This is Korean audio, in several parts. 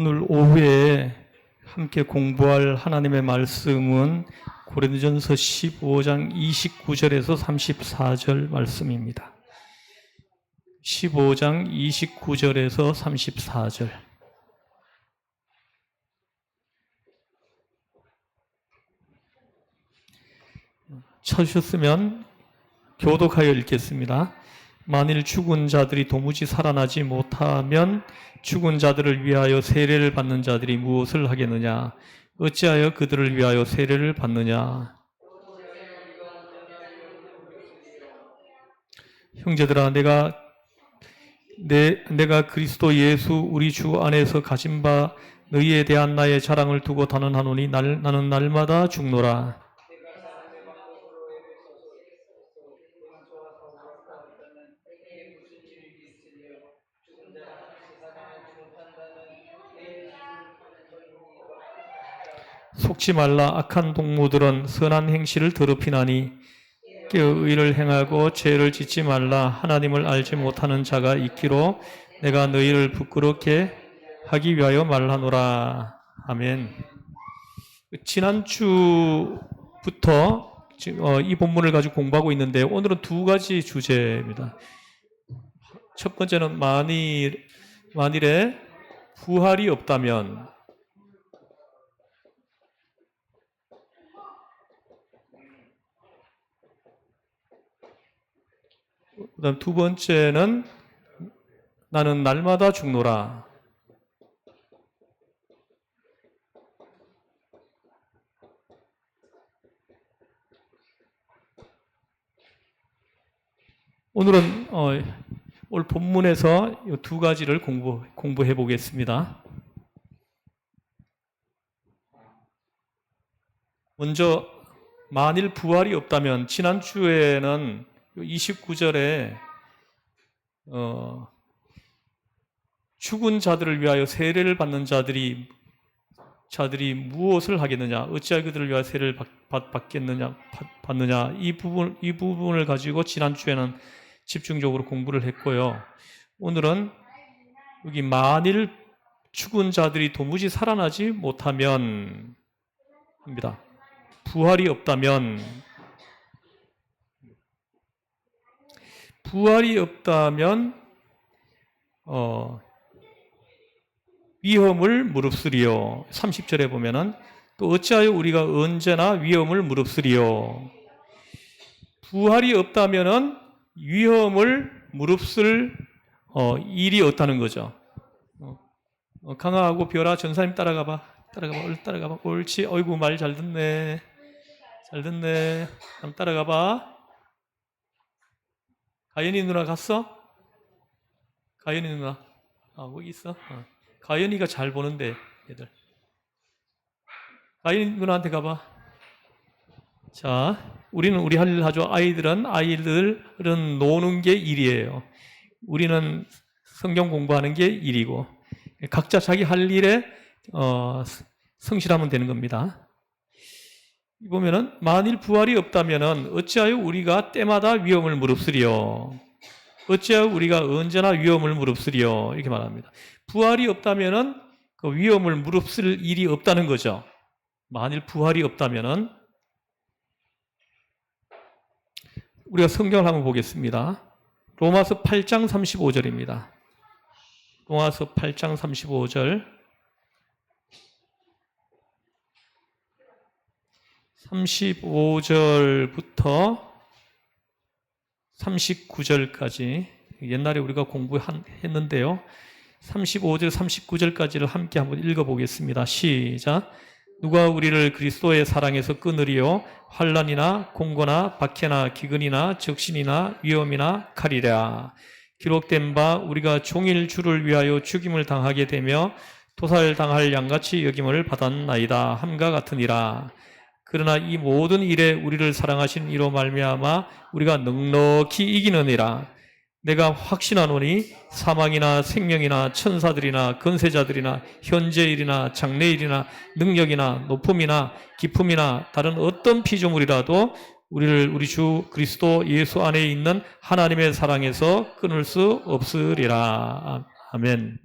오늘 오후에 함께 공부할 하나님의 말씀은 고린도전서 15장 29절에서 34절 말씀입니다. 15장 29절에서 34절. 찾으셨으면 교독하여 읽겠습니다. 만일 죽은 자들이 도무지 살아나지 못하면 죽은 자들을 위하여 세례를 받는 자들이 무엇을 하겠느냐? 어찌하여 그들을 위하여 세례를 받느냐? 형제들아, 내가 그리스도 예수 우리 주 안에서 가진 바 너희에 대한 나의 자랑을 두고 단언하노니 나는 날마다 죽노라. 속지 말라. 악한 동무들은 선한 행실을 더럽히나니 의를 행하고 죄를 짓지 말라. 하나님을 알지 못하는 자가 있기로 내가 너희를 부끄럽게 하기 위하여 말하노라. 아멘. 지난주부터 이 본문을 가지고 공부하고 있는데 오늘은 두 가지 주제입니다. 첫 번째는 만일에 부활이 없다면, 그다음 두 번째는 나는 날마다 죽노라. 오늘은 오늘 본문에서 이 두 가지를 공부해 보겠습니다. 먼저 만일 부활이 없다면, 지난주에는 29절에 죽은 자들을 위하여 세례를 받는 자들이 무엇을 하겠느냐? 어찌하여 그들을 위하여 세례를 받느냐? 이 부분을 가지고 지난주에는 집중적으로 공부를 했고요. 오늘은 여기 만일 죽은 자들이 도무지 살아나지 못하면 합니다. 부활이 없다면 위험을 무릅쓰리요. 30절에 보면은 또 어찌하여 우리가 언제나 위험을 무릅쓰리요. 부활이 없다면은 위험을 무릅쓸 일이 없다는 거죠. 강하고 별아, 전사님 따라가봐. 옳지. 어이구, 말 잘 듣네. 한번 따라가봐. 가연이 누나 갔어? 가연이 누나. 거기 있어? 가연이가 잘 보는데, 얘들. 가연이 누나한테 가봐. 자, 우리는 우리 할 일 하죠. 아이들은 노는 게 일이에요. 우리는 성경 공부하는 게 일이고, 각자 자기 할 일에 성실하면 되는 겁니다. 보면은 만일 부활이 없다면은 어찌하여 우리가 때마다 위험을 무릅쓰리요. 어찌하여 우리가 언제나 위험을 무릅쓰리요. 이렇게 말합니다. 부활이 없다면은 그 위험을 무릅쓸 일이 없다는 거죠. 만일 부활이 없다면은, 우리가 성경을 한번 보겠습니다. 로마서 8장 35절입니다. 로마서 8장 35절. 35절부터 39절까지 옛날에 우리가 공부했는데요. 35절, 39절까지를 함께 한번 읽어보겠습니다. 시작. 누가 우리를 그리스도의 사랑에서 끊으리요? 환난이나 공고나 박해나 기근이나 적신이나 위험이나 칼이랴. 기록된 바 우리가 종일 주를 위하여 죽임을 당하게 되며 도살당할 양같이 여김을 받았나이다 함과 같으니라. 그러나 이 모든 일에 우리를 사랑하신 이로 말미암아 우리가 넉넉히 이기느니라. 내가 확신하노니 사망이나 생명이나 천사들이나 권세자들이나 현재일이나 장래일이나 능력이나 높음이나 깊음이나 다른 어떤 피조물이라도 우리를 우리 주 그리스도 예수 안에 있는 하나님의 사랑에서 끊을 수 없으리라. 아멘.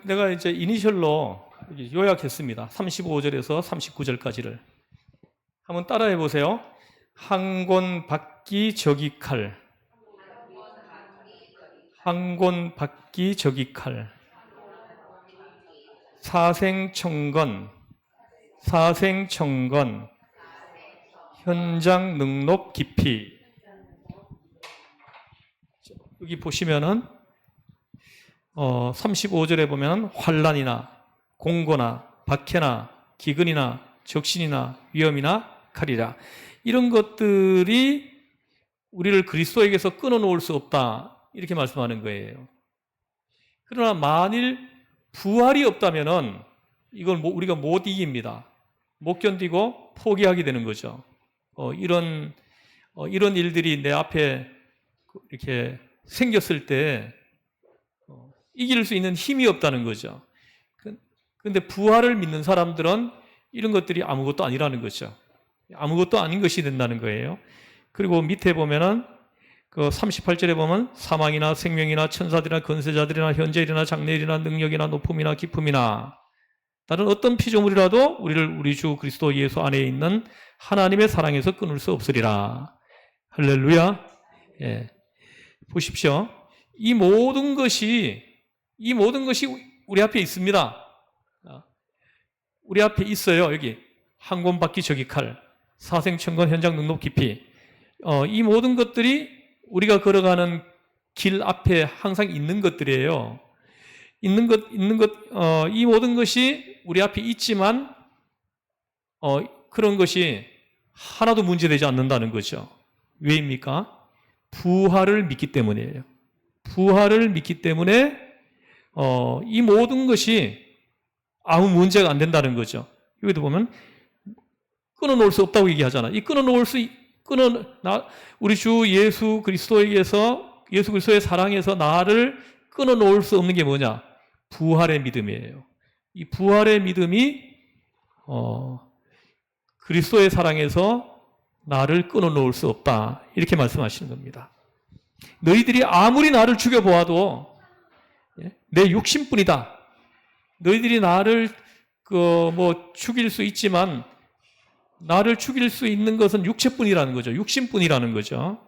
내가 이제 이니셜로 요약했습니다. 35절에서 39절까지를. 한번 따라해 보세요. 한 권 받기 저기 칼. 한 권 받기 저기 칼. 사생청건. 사생청건. 현장 능록 깊이. 여기 보시면은 35절에 보면 환난이나 공고나 박해나 기근이나 적신이나 위험이나 칼이라, 이런 것들이 우리를 그리스도에게서 끊어놓을 수 없다, 이렇게 말씀하는 거예요. 그러나 만일 부활이 없다면은 이걸 우리가 못 이깁니다. 못 견디고 포기하게 되는 거죠. 이런 일들이 내 앞에 이렇게 생겼을 때 이길 수 있는 힘이 없다는 거죠. 그런데 부활을 믿는 사람들은 이런 것들이 아무것도 아니라는 거죠. 아무것도 아닌 것이 된다는 거예요. 그리고 밑에 보면은 그 38절에 보면 사망이나 생명이나 천사들이나 권세자들이나 현재일이나 장래일이나 능력이나 높음이나 깊음이나 다른 어떤 피조물이라도 우리를 우리 주 그리스도 예수 안에 있는 하나님의 사랑에서 끊을 수 없으리라. 할렐루야. 예. 보십시오. 이 모든 것이 우리 앞에 있습니다. 우리 앞에 있어요. 여기 한 권 받기 저기 칼, 사생천건 현장 능록 깊이. 이 모든 것들이 우리가 걸어가는 길 앞에 항상 있는 것들이에요. 이 모든 것이 우리 앞에 있지만 그런 것이 하나도 문제되지 않는다는 거죠. 왜입니까? 부활을 믿기 때문이에요. 부활을 믿기 때문에 이 모든 것이 아무 문제가 안 된다는 거죠. 여기도 보면 끊어놓을 수 없다고 얘기하잖아. 우리 주 예수 그리스도에게서, 예수 그리스도의 사랑에서 나를 끊어놓을 수 없는 게 뭐냐? 부활의 믿음이에요. 이 부활의 믿음이 그리스도의 사랑에서 나를 끊어놓을 수 없다, 이렇게 말씀하시는 겁니다. 너희들이 아무리 나를 죽여보아도 내 육신뿐이다. 너희들이 나를 죽일 수 있지만 나를 죽일 수 있는 것은 육체뿐이라는 거죠. 육신뿐이라는 거죠.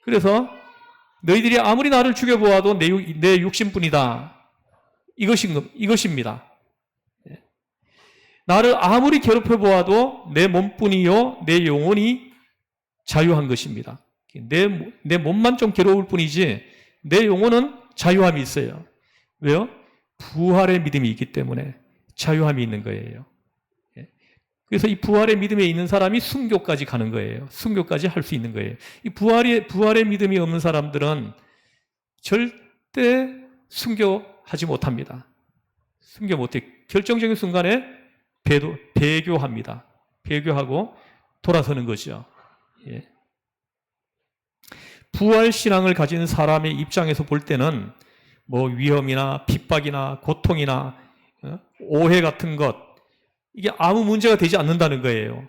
그래서 너희들이 아무리 나를 죽여보아도 내 육신뿐이다, 이것입니다. 나를 아무리 괴롭혀보아도 내 몸뿐이요 내 영혼이 자유한 것입니다. 내 몸만 좀 괴로울 뿐이지 내 영혼은 자유함이 있어요. 왜요? 부활의 믿음이 있기 때문에 자유함이 있는 거예요. 그래서 이 부활의 믿음에 있는 사람이 순교까지 가는 거예요. 순교까지 할 수 있는 거예요. 이 부활의 믿음이 없는 사람들은 절대 순교하지 못합니다. 순교 못해. 결정적인 순간에 배교합니다. 배교하고 돌아서는 거죠. 예. 부활 신앙을 가진 사람의 입장에서 볼 때는 위험이나 핍박이나 고통이나 오해 같은 것, 이게 아무 문제가 되지 않는다는 거예요.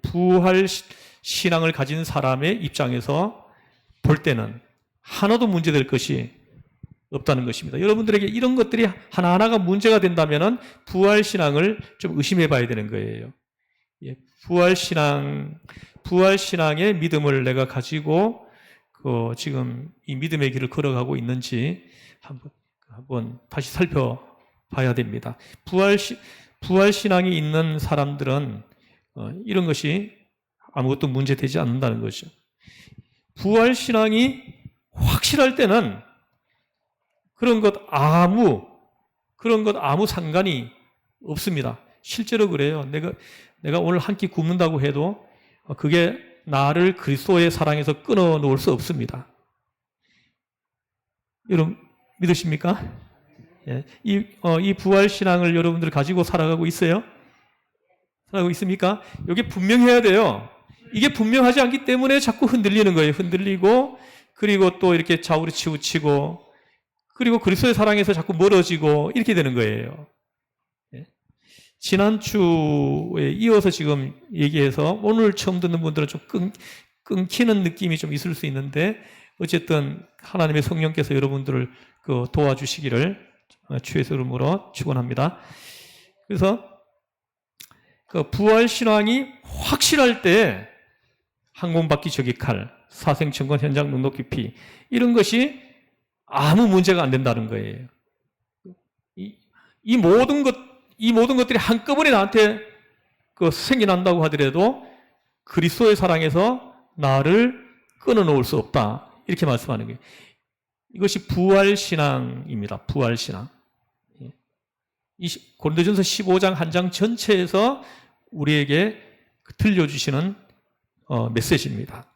부활 신앙을 가진 사람의 입장에서 볼 때는 하나도 문제될 것이 없다는 것입니다. 여러분들에게 이런 것들이 하나하나가 문제가 된다면 부활 신앙을 좀 의심해 봐야 되는 거예요. 부활 신앙의 믿음을 내가 가지고 지금 이 믿음의 길을 걸어가고 있는지 한번 다시 살펴봐야 됩니다. 부활 신앙이 있는 사람들은 이런 것이 아무것도 문제되지 않는다는 거죠. 부활 신앙이 확실할 때는 그런 것 아무 상관이 없습니다. 실제로 그래요. 내가 오늘 한 끼 굶는다고 해도 그게 나를 그리스도의 사랑에서 끊어놓을 수 없습니다. 여러분 믿으십니까? 예. 이 부활 신앙을 여러분들 가지고 살아가고 있어요? 살아가고 있습니까? 이게 분명해야 돼요. 이게 분명하지 않기 때문에 자꾸 흔들리는 거예요. 흔들리고, 그리고 또 이렇게 좌우로 치우치고, 그리고 그리스도의 사랑에서 자꾸 멀어지고, 이렇게 되는 거예요. 예. 지난주에 이어서 지금 얘기해서 오늘 처음 듣는 분들은 좀 끊기는 느낌이 좀 있을 수 있는데, 어쨌든 하나님의 성령께서 여러분들을 도와주시기를 주의 이름으로 축원합니다. 그래서 그 부활 신앙이 확실할 때 항공받기 저기칼, 사생천건 현장 능력 깊이 이런 것이 아무 문제가 안 된다는 거예요. 이 모든 것들이 한꺼번에 나한테 생겨난다고 하더라도 그리스도의 사랑에서 나를 끊어놓을 수 없다. 이렇게 말씀하는 거예요. 이것이 부활신앙입니다. 부활신앙. 이 고린도전서 15장 한 장 전체에서 우리에게 들려주시는 메시지입니다.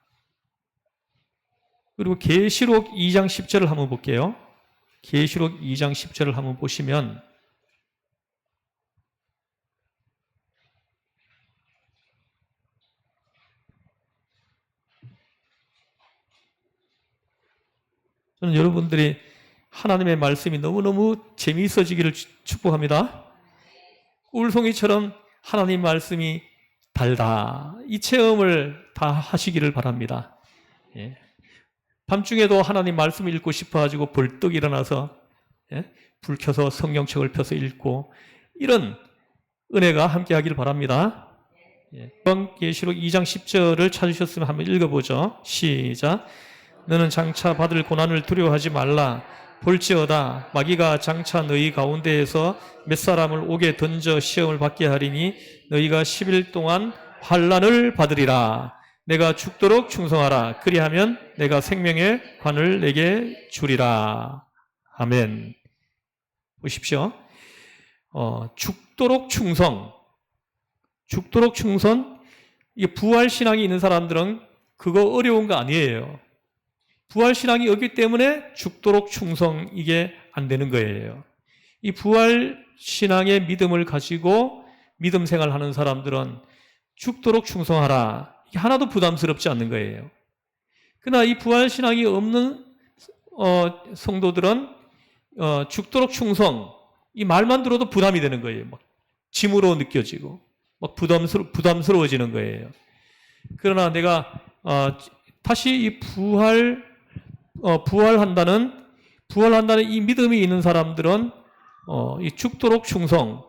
그리고 계시록 2장 10절을 한번 볼게요. 계시록 2장 10절을 한번 보시면 저는 여러분들이 하나님의 말씀이 너무너무 재미있어지기를 축복합니다. 꿀송이처럼 하나님 말씀이 달다. 이 체험을 다 하시기를 바랍니다. 예. 밤중에도 하나님 말씀을 읽고 싶어가지고 벌떡 일어나서 불 켜서 성경책을 펴서 읽고 이런 은혜가 함께하기를 바랍니다. 계시록 2장 10절을 찾으셨으면 한번 읽어보죠. 시작. 너는 장차 받을 고난을 두려워하지 말라. 볼지어다 마귀가 장차 너희 가운데에서 몇 사람을 옥에 던져 시험을 받게 하리니 너희가 10일 동안 환난을 받으리라. 내가 죽도록 충성하라. 그리하면 내가 생명의 관을 내게 주리라. 아멘. 보십시오. 죽도록 충성. 죽도록 충성. 이게 부활신앙이 있는 사람들은 그거 어려운 거 아니에요. 부활신앙이 없기 때문에 죽도록 충성 이게 안 되는 거예요. 이 부활신앙의 믿음을 가지고 믿음 생활하는 사람들은 죽도록 충성하라. 이게 하나도 부담스럽지 않는 거예요. 그러나 이 부활신앙이 없는 성도들은 죽도록 충성 이 말만 들어도 부담이 되는 거예요. 막 짐으로 느껴지고 막 부담스러워지는 거예요. 그러나 내가 다시 이 부활한다는 이 믿음이 있는 사람들은 이 죽도록 충성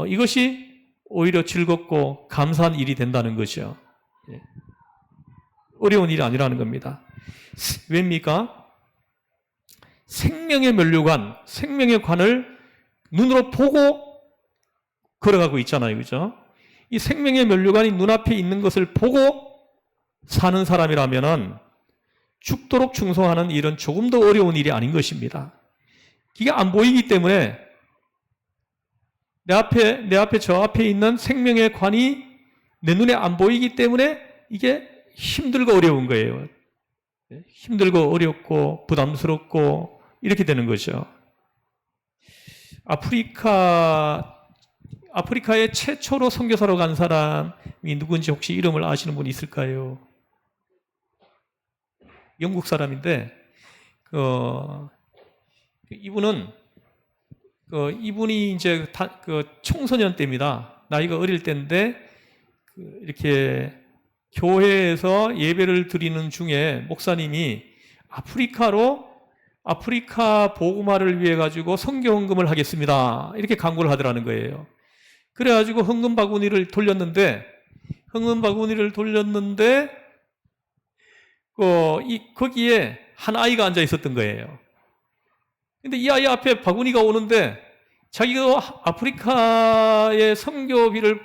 이것이 오히려 즐겁고 감사한 일이 된다는 거죠. 어려운 일이 아니라는 겁니다. 왜입니까? 생명의 면류관, 생명의 관을 눈으로 보고 걸어가고 있잖아요. 그죠? 이 생명의 면류관이 눈앞에 있는 것을 보고 사는 사람이라면은 죽도록 충성하는 일은 조금 더 어려운 일이 아닌 것입니다. 이게 안 보이기 때문에 내 앞에 저 앞에 있는 생명의 관이 내 눈에 안 보이기 때문에 이게 힘들고 어려운 거예요. 힘들고 어렵고 부담스럽고 이렇게 되는 거죠. 아프리카에 최초로 선교사로 간 사람이 누군지 혹시 이름을 아시는 분이 있을까요? 영국 사람인데 이분이 이제 청소년 때입니다. 나이가 어릴 때인데 이렇게 교회에서 예배를 드리는 중에 목사님이 아프리카 복음화를 위해 가지고 선교 헌금을 하겠습니다. 이렇게 강구를 하더라는 거예요. 그래가지고 헌금 바구니를 돌렸는데 거기에 한 아이가 앉아 있었던 거예요. 근데 이 아이 앞에 바구니가 오는데 자기가 아프리카의 선교비를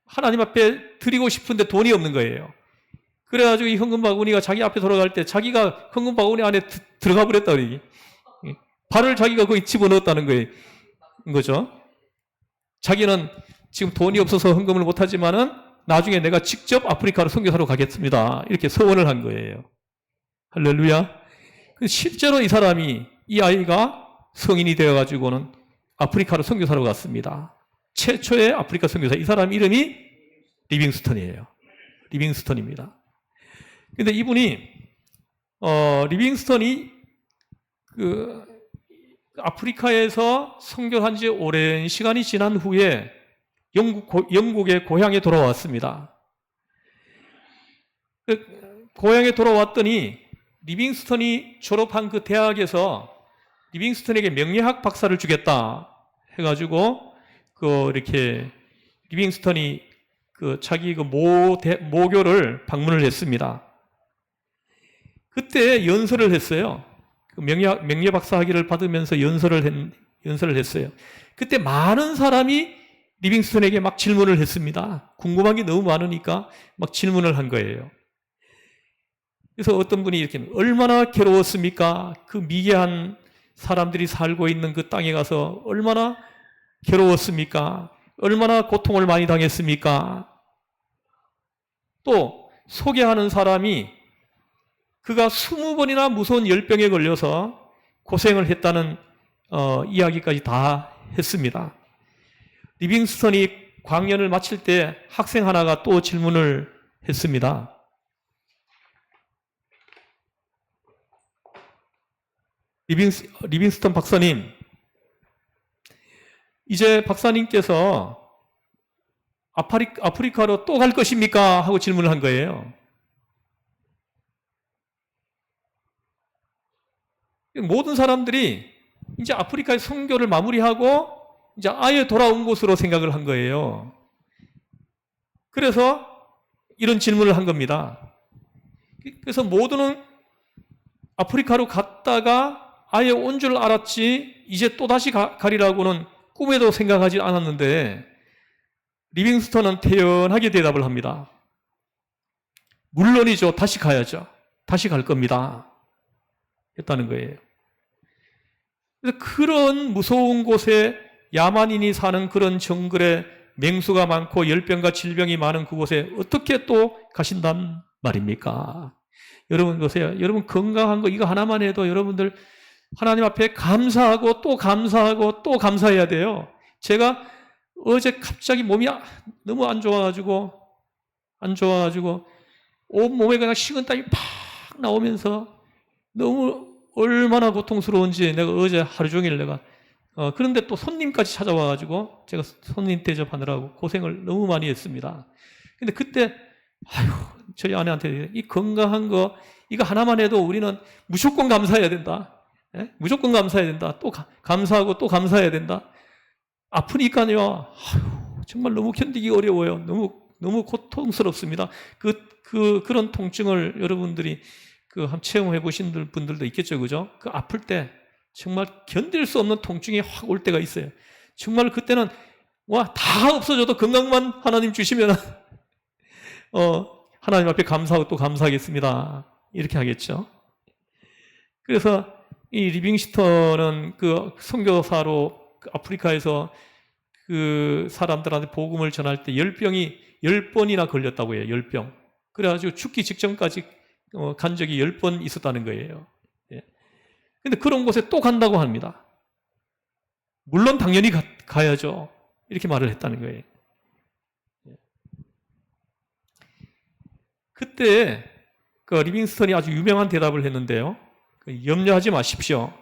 하나님 앞에 드리고 싶은데 돈이 없는 거예요. 그래가지고 이 헌금 바구니가 자기 앞에 돌아갈 때 자기가 헌금 바구니 안에 들어가 버렸다 그러기. 발을 자기가 거기 집어넣었다는 거죠. 자기는 지금 돈이 없어서 헌금을 못하지만은 나중에 내가 직접 아프리카로 선교사로 가겠습니다. 이렇게 서원을 한 거예요. 할렐루야. 실제로 이 아이가 성인이 되어가지고는 아프리카로 선교사로 갔습니다. 최초의 아프리카 선교사. 이 사람 이름이 리빙스턴이에요. 리빙스턴입니다. 근데 이분이, 리빙스턴이 아프리카에서 선교한 지 오랜 시간이 지난 후에 영국의 고향에 돌아왔습니다. 고향에 돌아왔더니 리빙스턴이 졸업한 그 대학에서 리빙스턴에게 명예학 박사를 주겠다 해가지고 이렇게 리빙스턴이 자기 모교를 방문을 했습니다. 그때 연설을 했어요. 명예 박사 학위를 받으면서 연설을 했어요. 그때 많은 사람이 리빙스턴에게 막 질문을 했습니다. 궁금한 게 너무 많으니까 막 질문을 한 거예요. 그래서 어떤 분이 이렇게 얼마나 괴로웠습니까? 그 미개한 사람들이 살고 있는 그 땅에 가서 얼마나 괴로웠습니까? 얼마나 고통을 많이 당했습니까? 또 소개하는 사람이 그가 20번이나 무서운 열병에 걸려서 고생을 했다는 이야기까지 다 했습니다. 리빙스턴이 강연을 마칠 때 학생 하나가 또 질문을 했습니다. 리빙스턴 박사님, 이제 박사님께서 아프리카로 또 갈 것입니까? 하고 질문을 한 거예요. 모든 사람들이 이제 아프리카의 선교를 마무리하고 이제 아예 돌아온 곳으로 생각을 한 거예요. 그래서 이런 질문을 한 겁니다. 그래서 모두는 아프리카로 갔다가 아예 온 줄 알았지 이제 또다시 가리라고는 꿈에도 생각하지 않았는데 리빙스턴은 태연하게 대답을 합니다. 물론이죠. 다시 가야죠. 다시 갈 겁니다. 했다는 거예요. 그래서 그런 무서운 곳에 야만인이 사는 그런 정글에 맹수가 많고 열병과 질병이 많은 그곳에 어떻게 또 가신단 말입니까? 여러분 보세요. 여러분 건강한 거 이거 하나만 해도 여러분들 하나님 앞에 감사하고 또 감사하고 또 감사해야 돼요. 제가 어제 갑자기 몸이 너무 안 좋아가지고 온몸에 그냥 식은땀이 팍 나오면서 너무 얼마나 고통스러운지 내가 어제 하루 종일 그런데 또 손님까지 찾아와가지고 제가 손님 대접하느라고 고생을 너무 많이 했습니다. 근데 그때 저희 아내한테 이 건강한 거 이거 하나만 해도 우리는 무조건 감사해야 된다. 예? 무조건 감사해야 된다. 또 감사하고 또 감사해야 된다. 아프니까요. 정말 너무 견디기 어려워요. 너무 고통스럽습니다. 그런 통증을 여러분들이 한번 체험해 보신 분들도 있겠죠, 그죠? 그 아플 때 정말 견딜 수 없는 통증이 확 올 때가 있어요. 정말 그때는 다 없어져도 건강만 하나님 주시면 하나님 앞에 감사하고 또 감사하겠습니다. 이렇게 하겠죠. 그래서 이 리빙스턴은 그 선교사로 아프리카에서 그 사람들한테 복음을 전할 때 열병이 10번이나 걸렸다고 해요. 열병. 그래가지고 죽기 직전까지 간 적이 10번 있었다는 거예요. 그런데 그런 곳에 또 간다고 합니다. 물론 당연히 가야죠. 이렇게 말을 했다는 거예요. 그때 리빙스턴이 아주 유명한 대답을 했는데요. 염려하지 마십시오.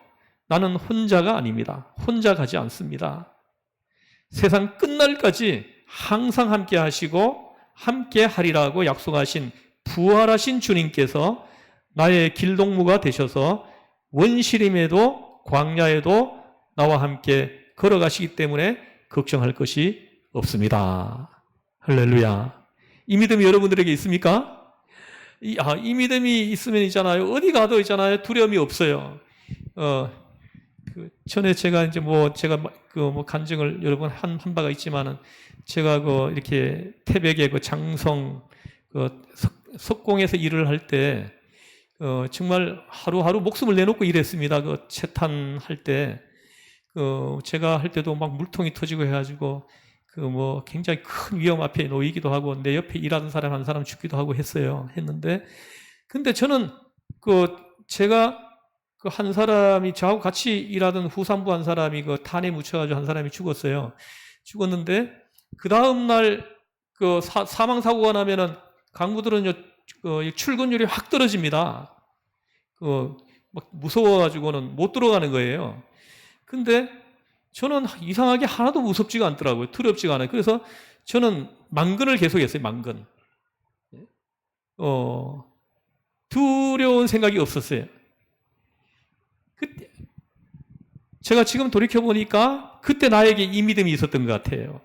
나는 혼자가 아닙니다. 혼자 가지 않습니다. 세상 끝날까지 항상 함께 하시고 함께 하리라고 약속하신 부활하신 주님께서 나의 길동무가 되셔서 원시림에도 광야에도 나와 함께 걸어가시기 때문에 걱정할 것이 없습니다. 할렐루야. 이 믿음이 여러분들에게 있습니까? 이 믿음이 있으면 있잖아요. 어디 가도 있잖아요. 두려움이 없어요. 전에 제가 제가 간증을 여러 번 한 바가 있지만은 제가 이렇게 태백의 장성 석공에서 일을 할 때 정말 하루하루 목숨을 내놓고 일했습니다. 채탄할 때 제가 할 때도 막 물통이 터지고 해가지고 굉장히 큰 위험 앞에 놓이기도 하고 내 옆에 일하던 사람 한 사람 죽기도 하고 했는데 근데 저는 제가 한 사람이 저하고 같이 일하던 후산부 한 사람이 탄에 묻혀가지고 한 사람이 죽었어요. 죽었는데 그 다음 날 사망 사고가 나면은 강부들은 출근율이 확 떨어집니다. 막 무서워가지고는 못 들어가는 거예요. 근데 저는 이상하게 하나도 무섭지가 않더라고요. 두렵지가 않아요. 그래서 저는 만근을 계속했어요. 만근. 두려운 생각이 없었어요. 제가 지금 돌이켜보니까 그때 나에게 이 믿음이 있었던 것 같아요.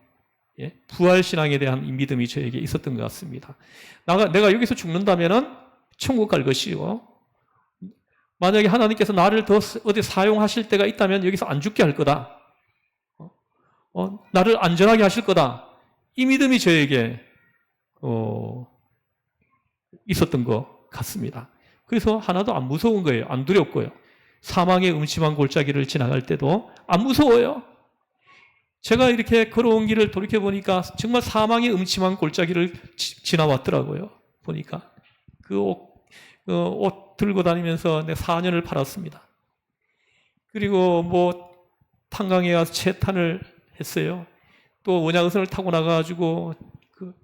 예? 부활신앙에 대한 이 믿음이 저에게 있었던 것 같습니다. 내가 여기서 죽는다면은 천국 갈 것이고, 만약에 하나님께서 나를 더 어디 사용하실 때가 있다면 여기서 안 죽게 할 거다. 나를 안전하게 하실 거다. 이 믿음이 저에게 있었던 것 같습니다. 그래서 하나도 안 무서운 거예요. 안 두렵고요. 사망의 음침한 골짜기를 지나갈 때도 안 무서워요. 제가 이렇게 걸어온 길을 돌이켜보니까 정말 사망의 음침한 골짜기를 지나왔더라고요. 보니까 그 옷 들고 다니면서 내가 4년을 팔았습니다. 그리고 뭐 탄광에 가서 채탄을 했어요. 또 원양어선을 타고 나가가지고 그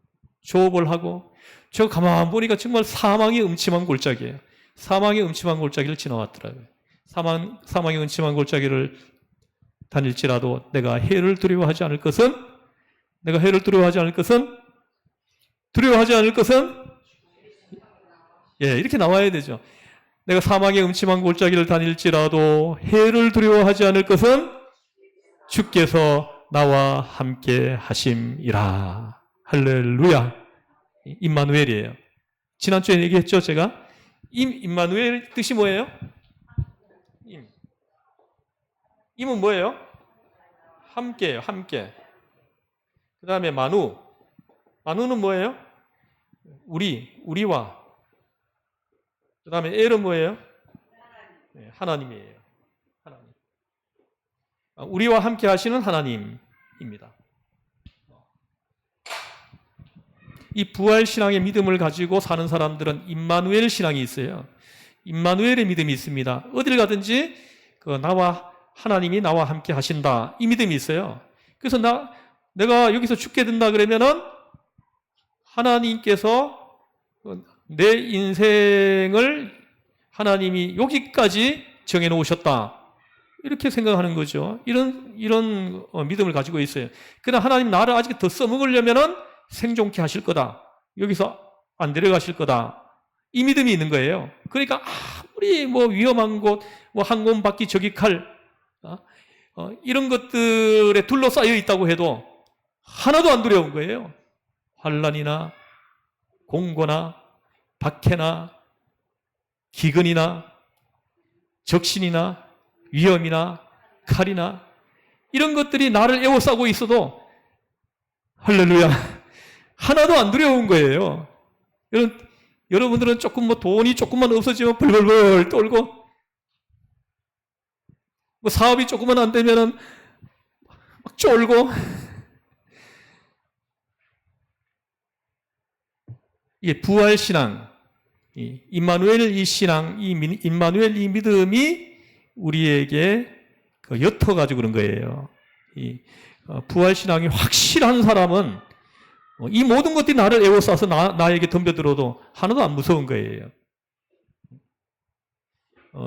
조업을 하고, 제가 가만 보니까 정말 사망의 음침한 골짜기예요. 사망의 음침한 골짜기를 지나왔더라고요. 사망의 음침한 골짜기를 다닐지라도 내가 해를 두려워하지 않을 것은, 예, 이렇게 나와야 되죠. 내가 사망의 음침한 골짜기를 다닐지라도 해를 두려워하지 않을 것은 주께서 나와 함께 하심이라. 할렐루야. 임마누엘이에요. 지난주에 얘기했죠, 제가? 임마누엘 뜻이 뭐예요? 임은 뭐예요? 함께예요, 함께. 그 다음에 만우는 뭐예요? 우리와. 그 다음에 엘은 뭐예요? 하나님이에요. 하나님. 우리와 함께 하시는 하나님입니다. 이 부활신앙의 믿음을 가지고 사는 사람들은 임마누엘 신앙이 있어요. 임마누엘의 믿음이 있습니다. 어딜 가든지 하나님이 나와 함께 하신다. 이 믿음이 있어요. 그래서 내가 여기서 죽게 된다 그러면은 하나님께서 내 인생을 하나님이 여기까지 정해놓으셨다. 이렇게 생각하는 거죠. 이런 믿음을 가지고 있어요. 그러나 하나님 나를 아직 더 써먹으려면은 생존케 하실 거다. 여기서 안 데려가실 거다. 이 믿음이 있는 거예요. 그러니까 아무리 뭐 위험한 곳, 뭐 항공 받기 저기 칼, 이런 것들에 둘러싸여 있다고 해도 하나도 안 두려운 거예요. 환난이나 공고나 박해나 기근이나 적신이나 위험이나 칼이나 이런 것들이 나를 에워싸고 있어도 할렐루야, 하나도 안 두려운 거예요. 여러분들은 돈이 조금만 없어지면 벌벌벌 떨고, 뭐 사업이 조금만 안 되면은 막 쫄고, 이게 부활신앙, 임마누엘 이 신앙, 임마누엘 이 믿음이 우리에게 옅어가지고 그런 거예요. 부활신앙이 확실한 사람은 이 모든 것들이 나를 에워싸서 나에게 덤벼들어도 하나도 안 무서운 거예요.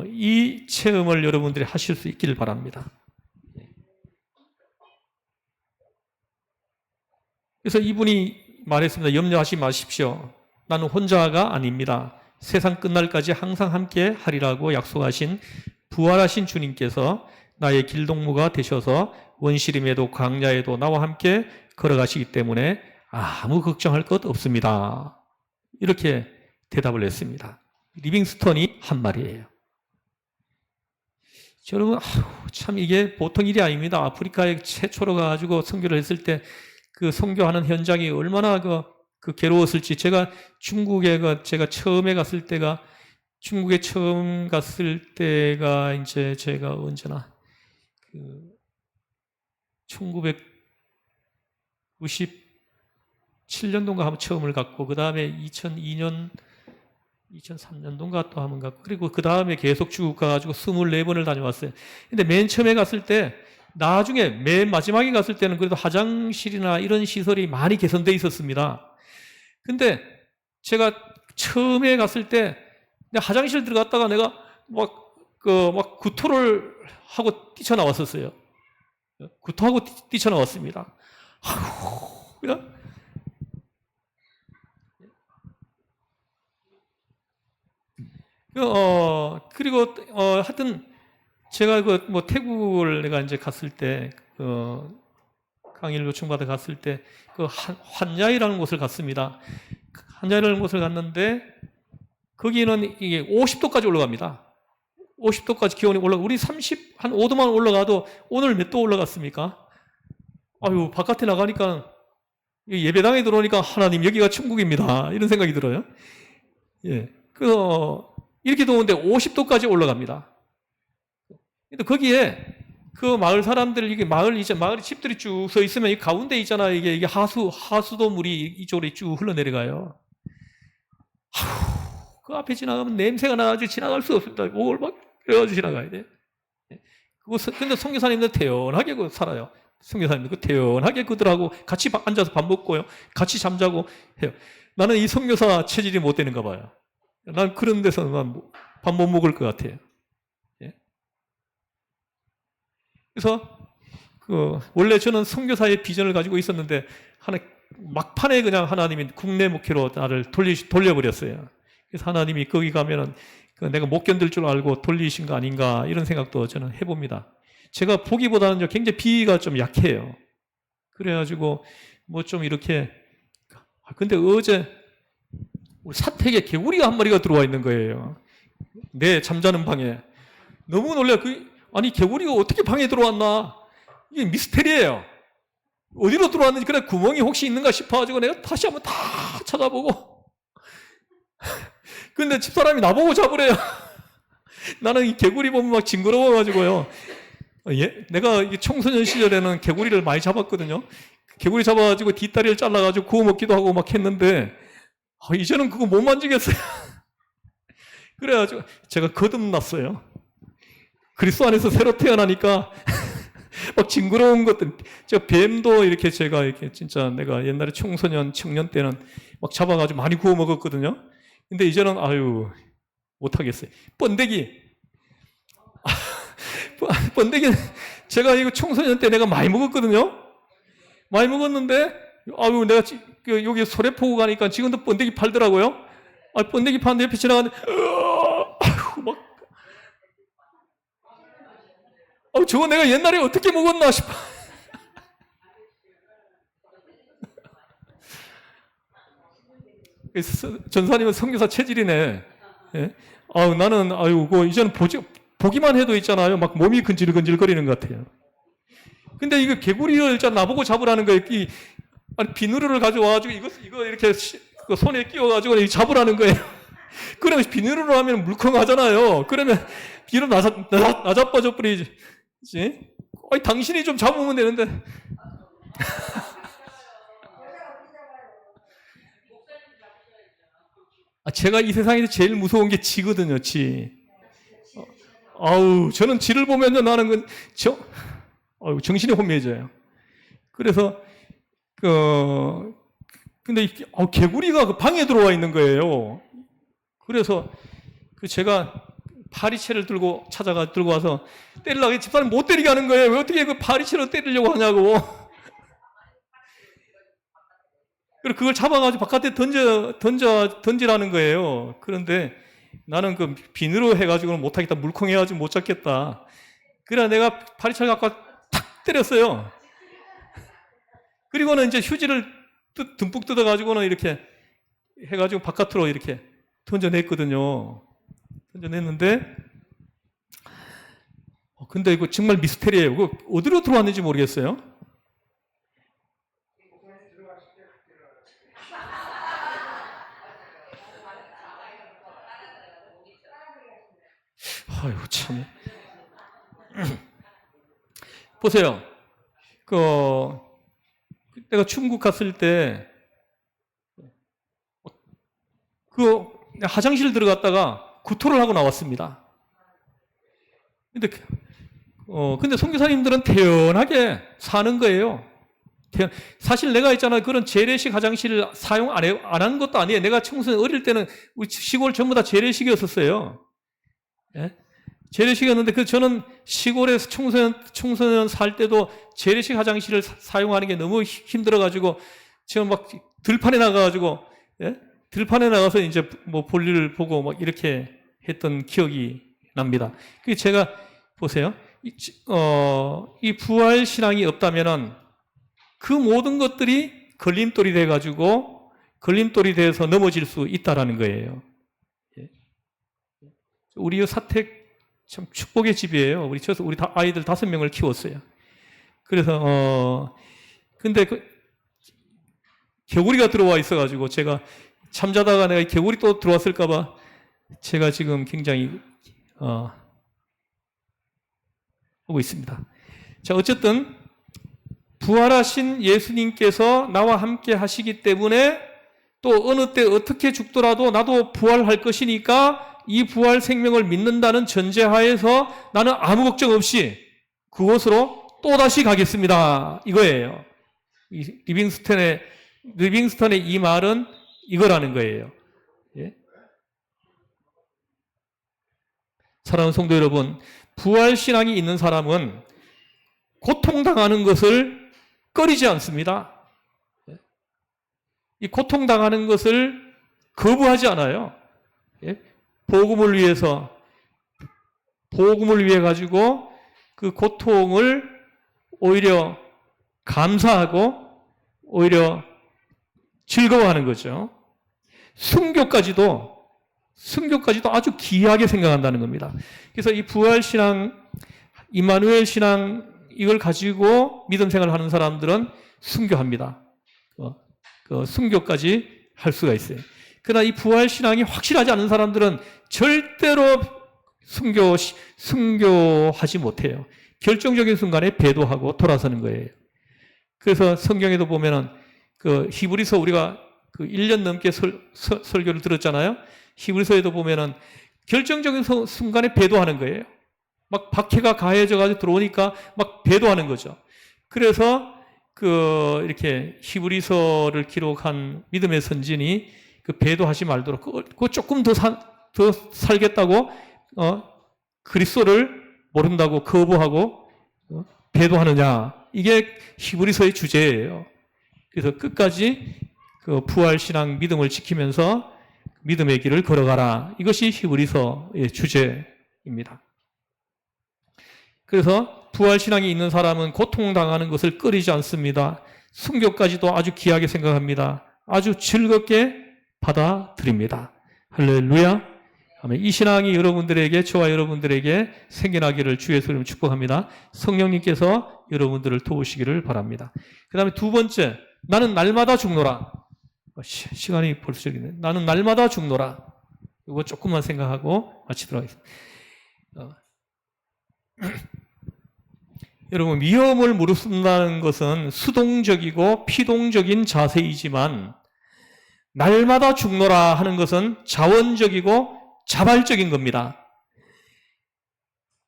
이 체험을 여러분들이 하실 수 있기를 바랍니다. 그래서 이분이 말했습니다. 염려하지 마십시오. 나는 혼자가 아닙니다. 세상 끝날까지 항상 함께 하리라고 약속하신 부활하신 주님께서 나의 길동무가 되셔서 원시림에도 광야에도 나와 함께 걸어가시기 때문에 아무 걱정할 것 없습니다. 이렇게 대답을 했습니다. 리빙스턴이 한 말이에요. 여러분, 참 이게 보통 일이 아닙니다. 아프리카에 최초로 가가지고 선교를 했을 때 그 선교하는 현장이 얼마나 괴로웠을지. 제가 제가 처음에 갔을 때가, 중국에 처음 갔을 때가 이제 제가 언제나 1997년도인가 하면 처음을 갔고, 그 다음에 2002년, 2003년도인가 또 한번 갔고, 그리고 그 다음에 계속 중국 가가지고 24번을 다녀왔어요. 근데 맨 처음에 갔을 때, 나중에 맨 마지막에 갔을 때는 그래도 화장실이나 이런 시설이 많이 개선되어 있었습니다. 근데 제가 처음에 갔을 때 화장실 들어갔다가 내가 막 구토를 하고 뛰쳐나왔었어요. 구토하고 뛰쳐나왔습니다. 그냥 그리고 하여튼 제가 그 뭐 태국을 내가 이제 갔을 때, 강의를 요청받아 갔을 때, 그 환야이라는 곳을 갔습니다. 환야이라는 곳을 갔는데, 거기는 이게 50도까지 올라갑니다. 50도까지 기온이 우리 한 5도만 올라가도 오늘 몇 도 올라갔습니까? 아유, 바깥에 나가니까, 예배당에 들어오니까 하나님, 여기가 천국입니다. 이런 생각이 들어요. 예. 이렇게 더운데 50도까지 올라갑니다. 근데 거기에 그 마을 사람들, 이게 마을이 집들이 쭉 서 있으면 이 가운데 있잖아요. 이게 하수도 물이 이쪽으로 쭉 흘러내려가요. 그 앞에 지나가면 냄새가 나가지고 지나갈 수 없습니다. 목을 막 그래가지고 지나가야 돼. 근데 선교사님들 태연하게 살아요. 선교사님들 태연하게 그들하고 같이 앉아서 밥 먹고요. 같이 잠자고 해요. 나는 이 선교사 체질이 못 되는가 봐요. 난 그런 데서는 밥 못 먹을 것 같아요. 그래서 원래 저는 선교사의 비전을 가지고 있었는데 막판에 그냥 하나님이 국내 목회로 나를 돌려버렸어요. 그래서 하나님이 거기 가면은 내가 못 견딜 줄 알고 돌리신 거 아닌가 이런 생각도 저는 해봅니다. 제가 보기보다는 굉장히 비위가 좀 약해요. 그래가지고 뭐 좀 이렇게 근데 어제 우리 사택에 개구리가 한 마리가 들어와 있는 거예요. 내 잠자는 방에. 너무 놀래. 아니 개구리가 어떻게 방에 들어왔나? 이게 미스테리예요. 어디로 들어왔는지 그래 구멍이 혹시 있는가 싶어가지고 내가 다시 한번 다 찾아보고 근데 집사람이 나보고 잡으래요. 나는 이 개구리 보면 막 징그러워가지고요. 내가 청소년 시절에는 개구리를 많이 잡았거든요. 개구리 잡아가지고 뒷다리를 잘라가지고 구워 먹기도 하고 막 했는데 이제는 그거 못 만지겠어요. 그래가지고 제가 거듭났어요. 그리스도 안에서 새로 태어나니까 막 징그러운 것들. 뱀도 이렇게 제가 이렇게 진짜 내가 옛날에 청년 때는 막 잡아가지고 많이 구워 먹었거든요. 근데 이제는 못하겠어요. 번데기. 번데기는 제가 이거 청소년 때 내가 많이 먹었거든요. 많이 먹었는데 내가 여기 소래포구 가니까 지금도 번데기 팔더라고요. 번데기 파는데 옆에 지나가는데 막 저거 내가 옛날에 어떻게 먹었나 싶어. 전사님은 선교사 체질이네. 예? 나는 이제는 보기만 해도 있잖아요. 막 몸이 근질근질거리는 것 같아요. 근데 이거 개구리를 나보고 잡으라는 거예요. 비누를 가져와가지고 이거 이렇게 손에 끼워가지고 잡으라는 거예요. 그러면 비누로 하면 물컹하잖아요. 그러면 뒤로 나자빠져 버리지. 당신이 좀 잡으면 되는데. 제가 이 세상에서 제일 무서운 게 쥐거든요, 쥐. 저는 쥐를 보면요, 나는 정신이 혼미해져요. 그래서, 근데 개구리가 방에 들어와 있는 거예요. 그래서 제가 파리채를 들고 와서 때리려고 집사람 못 때리게 하는 거예요. 왜 어떻게 그 파리채로 때리려고 하냐고. 그리고 그걸 잡아가지고 바깥에 던지라는 거예요. 그런데 나는 그 비누로 해가지고는 못하겠다. 물컹해가지고 못 잡겠다. 그래 내가 파리채를 갖고 탁 때렸어요. 그리고는 이제 휴지를 듬뿍 뜯어가지고는 이렇게 해가지고 바깥으로 이렇게 던져냈거든요. 던져냈는데, 근데 이거 정말 미스테리예요. 이거 어디로 들어왔는지 모르겠어요. 참. 보세요. 내가 중국 갔을 때, 화장실 들어갔다가 구토를 하고 나왔습니다. 근데 선교사님들은 태연하게 사는 거예요. 사실 내가 있잖아. 그런 재래식 화장실 사용 안 한 것도 아니에요. 내가 청소년 어릴 때는 우리 시골 전부 다 재래식이었었어요. 예? 재래식이었는데 저는 시골에서 청소년 살 때도 재래식 화장실을 사용하는 게 너무 힘들어가지고 지금 막 들판에 나가가지고 들판에 나가서 이제 뭐 볼일을 보고 막 이렇게 했던 기억이 납니다. 그래서 제가 보세요. 이 부활 신앙이 없다면은 그 모든 것들이 걸림돌이 돼가지고 걸림돌이 돼서 넘어질 수 있다라는 거예요. 우리 사택 참 축복의 집이에요. 우리 아이들 5명을 키웠어요. 그래서 근데 개구리가 들어와 있어가지고 제가 잠자다가 내가 개구리 또 들어왔을까봐 제가 지금 굉장히 하고 있습니다. 자, 어쨌든 부활하신 예수님께서 나와 함께 하시기 때문에 또 어느 때 어떻게 죽더라도 나도 부활할 것이니까 이 부활 생명을 믿는다는 전제하에서 나는 아무 걱정 없이 그곳으로 또다시 가겠습니다. 이거예요. 리빙스턴의 이 말은 이거라는 거예요. 예? 사랑하는 성도 여러분, 부활신앙이 있는 사람은 고통당하는 것을 꺼리지 않습니다. 이 고통당하는 것을 거부하지 않아요. 복음을 위해 가지고 그 고통을 오히려 감사하고 오히려 즐거워하는 거죠. 순교까지도 아주 귀하게 생각한다는 겁니다. 그래서 이 부활신앙, 임마누엘 신앙 이걸 가지고 믿음 생활을 하는 사람들은 순교합니다. 순교까지 할 수가 있어요. 그러나 이 부활신앙이 확실하지 않은 사람들은 절대로 순교하지 못해요. 결정적인 순간에 배도하고 돌아서는 거예요. 그래서 성경에도 보면은 히브리서 우리가 1년 넘게 설교를 들었잖아요. 히브리서에도 보면은 결정적인 순간에 배도하는 거예요. 막 박해가 가해져가지고 들어오니까 막 배도하는 거죠. 그래서 이렇게 히브리서를 기록한 믿음의 선진이 배도하지 말도록 그거 조금 더 살겠다고 그리스도를 모른다고 거부하고 배도하느냐, 이게 히브리서의 주제예요. 그래서 끝까지 부활신앙 믿음을 지키면서 믿음의 길을 걸어가라, 이것이 히브리서의 주제입니다. 그래서 부활신앙이 있는 사람은 고통당하는 것을 꺼리지 않습니다. 순교까지도 아주 귀하게 생각합니다. 아주 즐겁게 받아들입니다. 할렐루야. 아멘. 이 신앙이 여러분들에게, 저와 여러분들에게 생겨나기를 주의 이름으로 축복합니다. 성령님께서 여러분들을 도우시기를 바랍니다. 그 다음에 두 번째, 나는 날마다 죽노라. 시간이 벌써 저기네. 나는 날마다 죽노라. 이거 조금만 생각하고 마치도록 하겠습니다. 여러분, 위험을 무릅쓴다는 것은 수동적이고 피동적인 자세이지만 날마다 죽노라 하는 것은 자원적이고 자발적인 겁니다.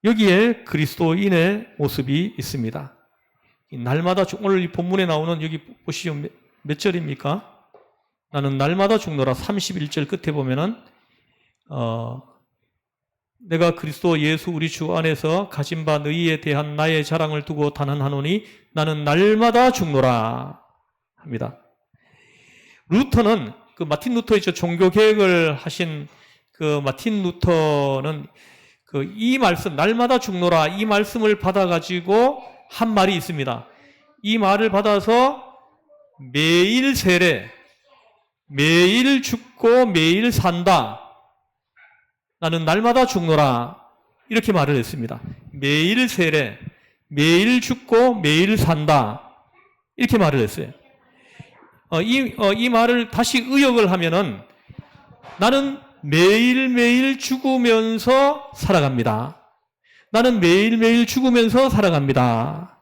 여기에 그리스도인의 모습이 있습니다. 날마다 오늘 이 본문에 나오는, 여기 보시죠. 몇 절입니까? 나는 날마다 죽노라. 31절 끝에 보면은 내가 그리스도 예수 우리 주 안에서 가진 바 너희에 대한 나의 자랑을 두고 단언하노니 나는 날마다 죽노라 합니다. 루터는 마틴 루터의 종교 개혁을 하신 마틴 루터는 이 말씀, 날마다 죽노라, 이 말씀을 받아가지고 한 말이 있습니다. 이 말을 받아서 매일 세례, 매일 죽고 매일 산다. 나는 날마다 죽노라. 이렇게 말을 했습니다. 매일 세례, 매일 죽고 매일 산다. 이렇게 말을 했어요. 이 말을 다시 의역을 하면은 나는 매일매일 죽으면서 살아갑니다. 나는 매일매일 죽으면서 살아갑니다.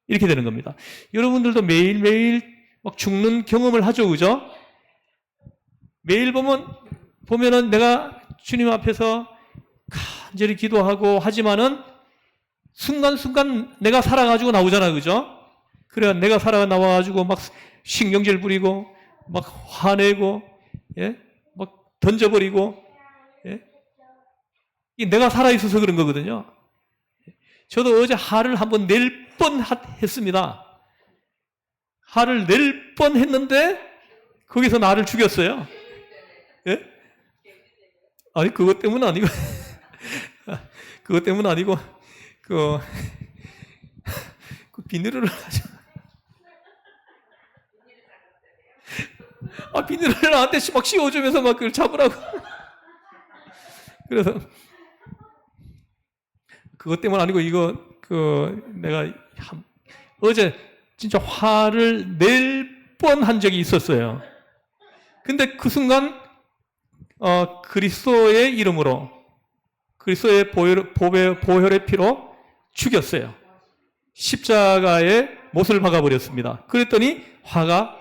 이렇게 되는 겁니다. 여러분들도 매일매일 막 죽는 경험을 하죠, 그죠? 매일 보면은 내가 주님 앞에서 간절히 기도하고 하지만은 순간순간 내가 살아가지고 나오잖아, 그죠? 그래, 내가 살아가 나와가지고 막 신경질 부리고, 막 화내고, 예? 막 던져버리고, 예? 이 내가 살아있어서 그런 거거든요. 저도 어제 화를 한번 낼 뻔 했습니다. 화를 낼 뻔 했는데, 거기서 나를 죽였어요. 예? 아니, 그것 때문은 아니고, 그것 때문은 아니고, 그, 그 비닐을 가지고 비닐을 나한테 막 씌워주면서 막 그걸 잡으라고. 그래서 그것 때문 아니고 내가 어제 진짜 화를 낼 뻔한 적이 있었어요. 근데 그 순간 그리스도의 이름으로 그리스도의 보혈의 피로 죽였어요. 십자가에 못을 박아버렸습니다. 그랬더니 화가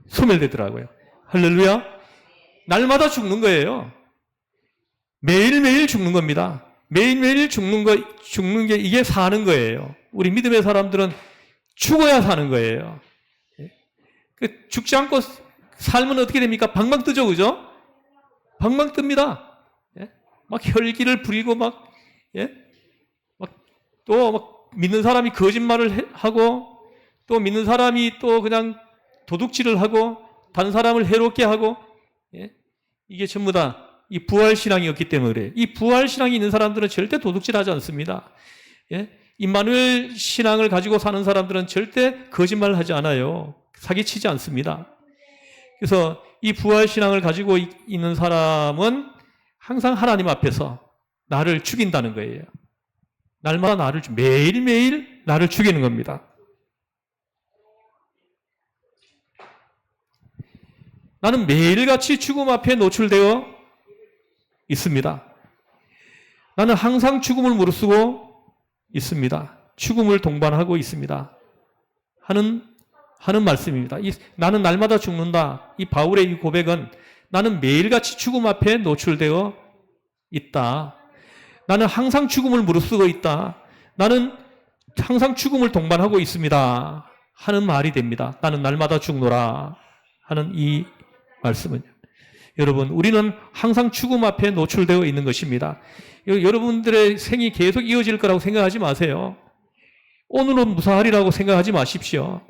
소멸되더라고요. 할렐루야. 날마다 죽는 거예요. 매일매일 죽는 겁니다. 매일매일 죽는 게 이게 사는 거예요. 우리 믿음의 사람들은 죽어야 사는 거예요. 죽지 않고 살면 어떻게 됩니까? 방방 뜨죠, 그죠? 방방 뜹니다. 막 혈기를 부리고 또 믿는 사람이 거짓말을 하고 또 믿는 사람이 또 그냥 도둑질을 하고 다른 사람을 해롭게 하고 이게 전부 다 이 부활신앙이었기 때문에 그래요. 이 부활신앙이 있는 사람들은 절대 도둑질하지 않습니다. 임마누엘 신앙을 가지고 사는 사람들은 절대 거짓말을 하지 않아요. 사기치지 않습니다. 그래서 이 부활신앙을 가지고 있는 사람은 항상 하나님 앞에서 나를 죽인다는 거예요. 날마다 매일매일 나를 죽이는 겁니다. 나는 매일같이 죽음 앞에 노출되어 있습니다. 나는 항상 죽음을 무릅쓰고 있습니다. 죽음을 동반하고 있습니다. 하는 말씀입니다. 나는 날마다 죽는다. 이 바울의 이 고백은 나는 매일같이 죽음 앞에 노출되어 있다. 나는 항상 죽음을 무릅쓰고 있다. 나는 항상 죽음을 동반하고 있습니다. 하는 말이 됩니다. 나는 날마다 죽노라 하는 이 말씀은요. 여러분, 우리는 항상 죽음 앞에 노출되어 있는 것입니다. 여러분들의 생이 계속 이어질 거라고 생각하지 마세요. 오늘은 무사하리라고 생각하지 마십시오.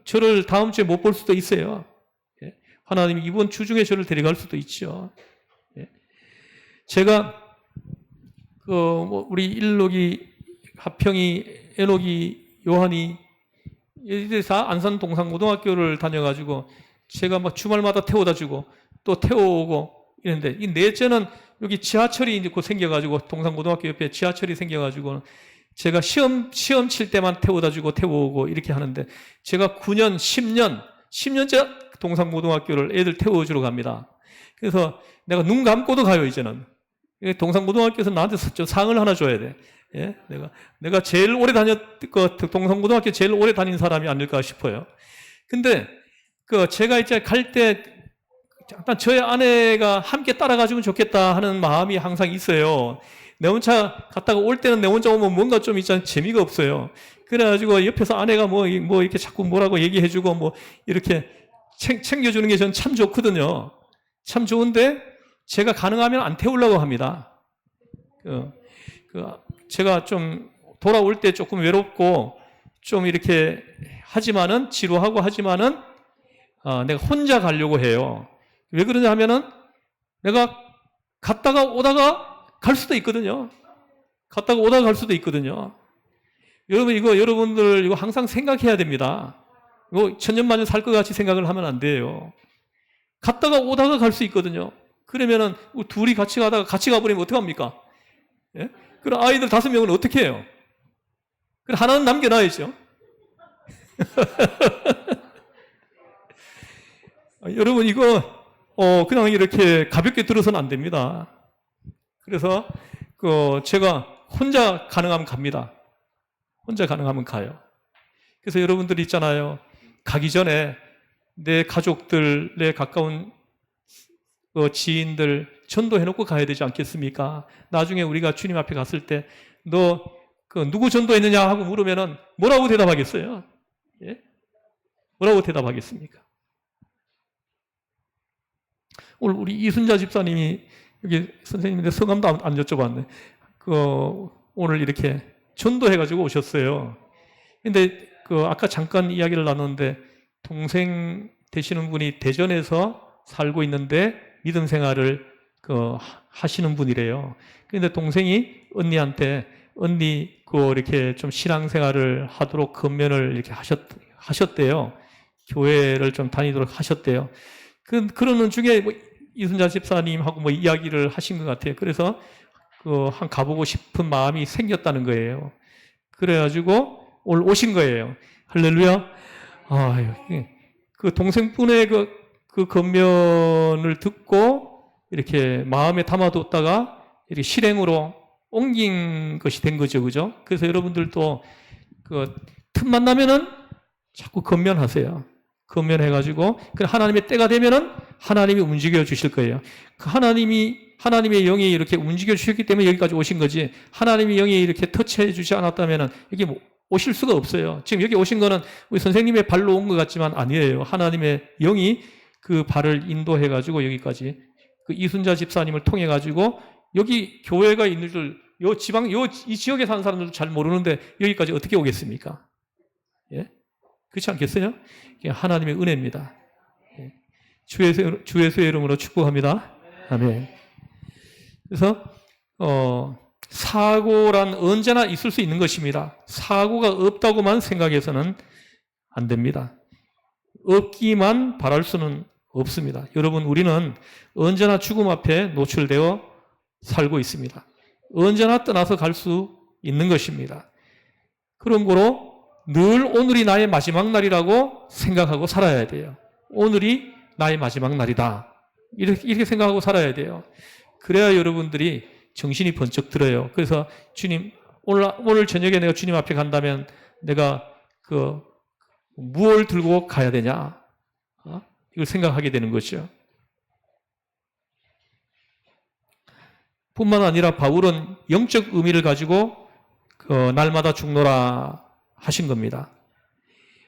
저를 다음 주에 못 볼 수도 있어요. 하나님이 이번 주 중에 저를 데려갈 수도 있죠. 제가 우리 일록이, 하평이, 에녹이, 요한이 다 안산 동산고등학교를 다녀가지고 제가 막 주말마다 태워다 주고 또 태워오고 이랬는데 이 넷째는 여기 지하철이 이제 곧 생겨가지고 동산고등학교 옆에 지하철이 생겨가지고 제가 시험 칠 때만 태워다 주고 태워오고 이렇게 하는데 제가 9년, 10년째 동산고등학교를 애들 태워주러 갑니다. 그래서 내가 눈 감고도 가요, 이제는. 동산고등학교에서 나한테 상을 하나 줘야 돼. 예? 내가 제일 오래 동산고등학교 제일 오래 다닌 사람이 아닐까 싶어요. 근데 제가 이제 갈 때 약간 저의 아내가 함께 따라가주면 좋겠다 하는 마음이 항상 있어요. 내 혼자 갔다가 올 때는 내 혼자 오면 뭔가 좀 있잖아, 재미가 없어요. 그래가지고 옆에서 아내가 뭐 이렇게 자꾸 뭐라고 얘기해주고 뭐 이렇게 챙겨주는 게 전 참 좋거든요. 참 좋은데 제가 가능하면 안 태우려고 합니다. 제가 좀 돌아올 때 조금 외롭고 좀 이렇게 하지만은 지루하고 하지만은 내가 혼자 가려고 해요. 왜 그러냐 하면은 내가 갔다가 오다가 갈 수도 있거든요. 갔다가 오다가 갈 수도 있거든요. 여러분 여러분들 항상 생각해야 됩니다. 이거 천년만년 살 것 같이 생각을 하면 안 돼요. 갔다가 오다가 갈 수 있거든요. 그러면은 둘이 같이 가다가 같이 가버리면 어떡합니까? 예? 그럼 아이들 5명은 어떻게 해요? 그럼 하나는 남겨놔야죠. 여러분 그냥 이렇게 가볍게 들어서는 안 됩니다. 그래서 제가 혼자 가능하면 갑니다. 혼자 가능하면 가요. 그래서 여러분들 있잖아요. 가기 전에 내 가족들, 내 가까운 지인들 전도해놓고 가야 되지 않겠습니까? 나중에 우리가 주님 앞에 갔을 때 너 누구 전도했느냐 하고 물으면은 뭐라고 대답하겠어요? 예? 뭐라고 대답하겠습니까? 오늘 우리 이순자 집사님이 여기 선생님인데 성함도 안 여쭤봤네. 오늘 이렇게 전도해가지고 오셨어요. 근데 아까 잠깐 이야기를 나눴는데 동생 되시는 분이 대전에서 살고 있는데 믿음 생활을 하시는 분이래요. 그런데 동생이 언니한테 언니 이렇게 좀 신앙생활을 하도록 건면을 이렇게 하셨대요. 교회를 좀 다니도록 하셨대요. 그러는 중에 뭐 이순자 집사님하고 뭐 이야기를 하신 것 같아요. 그래서 한 가보고 싶은 마음이 생겼다는 거예요. 그래가지고 오늘 오신 거예요. 할렐루야. 그 동생분의 그 건면을 듣고 이렇게 마음에 담아뒀다가 이렇게 실행으로 옮긴 것이 된 거죠. 그죠? 그래서 여러분들도 틈만 나면은 자꾸 건면하세요. 건면해가지고, 하나님의 때가 되면은 하나님이 움직여 주실 거예요. 하나님의 영이 이렇게 움직여 주셨기 때문에 여기까지 오신 거지, 하나님의 영이 이렇게 터치해 주지 않았다면은 여기 오실 수가 없어요. 지금 여기 오신 거는 우리 선생님의 발로 온 것 같지만 아니에요. 하나님의 영이 그 발을 인도해가지고 여기까지, 이순자 집사님을 통해가지고 여기 교회가 있는 줄, 이 지역에 사는 사람들도 잘 모르는데 여기까지 어떻게 오겠습니까? 예? 그렇지 않겠어요? 이게 하나님의 은혜입니다. 예. 주 예수의 이름으로 축복합니다. 아멘. 그래서 사고란 언제나 있을 수 있는 것입니다. 사고가 없다고만 생각해서는 안 됩니다. 없기만 바랄 수는 없습니다. 여러분, 우리는 언제나 죽음 앞에 노출되어 살고 있습니다. 언제나 떠나서 갈 수 있는 것입니다. 그러므로 늘 오늘이 나의 마지막 날이라고 생각하고 살아야 돼요. 오늘이 나의 마지막 날이다. 이렇게 생각하고 살아야 돼요. 그래야 여러분들이 정신이 번쩍 들어요. 그래서 주님, 오늘 저녁에 내가 주님 앞에 간다면 내가 무엇을 들고 가야 되냐? 이걸 생각하게 되는 거죠. 뿐만 아니라 바울은 영적 의미를 가지고 날마다 죽노라 하신 겁니다.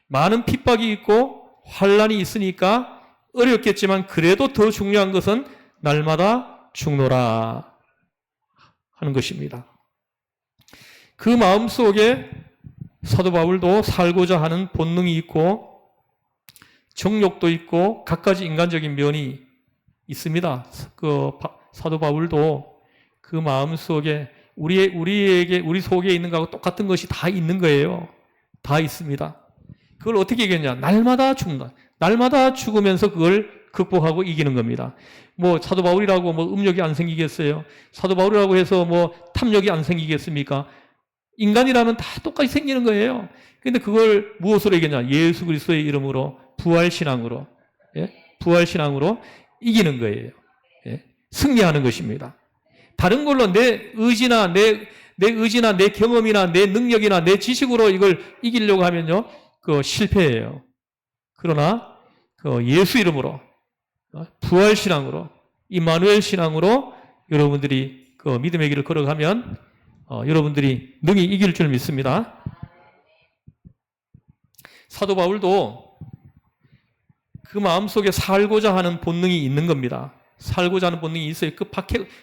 많은 핍박이 있고 환란이 있으니까 어렵겠지만 그래도 더 중요한 것은 날마다 죽노라 하는 것입니다. 그 마음속에 사도 바울도 살고자 하는 본능이 있고 정욕도 있고 갖가지 인간적인 면이 있습니다. 사도 바울도 그 마음속에 우리 속에 있는 거하고 똑같은 것이 다 있는 거예요. 다 있습니다. 그걸 어떻게 이겼냐? 날마다 죽는다. 날마다 죽으면서 그걸 극복하고 이기는 겁니다. 사도 바울이라고 음욕이 안 생기겠어요? 사도 바울이라고 해서 탐욕이 안 생기겠습니까? 인간이라면 다 똑같이 생기는 거예요. 그런데 그걸 무엇으로 이겼냐? 예수 그리스도의 이름으로, 부활신앙으로, 부활신앙으로 이기는 거예요. 승리하는 것입니다. 다른 걸로 내 의지나 내 경험이나 내 능력이나 내 지식으로 이걸 이기려고 하면요, 실패해요. 그러나 예수 이름으로, 부활 신앙으로, 임마누엘 신앙으로 여러분들이 믿음의 길을 걸어가면 여러분들이 능히 이길 줄 믿습니다. 사도 바울도 그 마음속에 살고자 하는 본능이 있는 겁니다. 살고자 하는 본능이 있어요.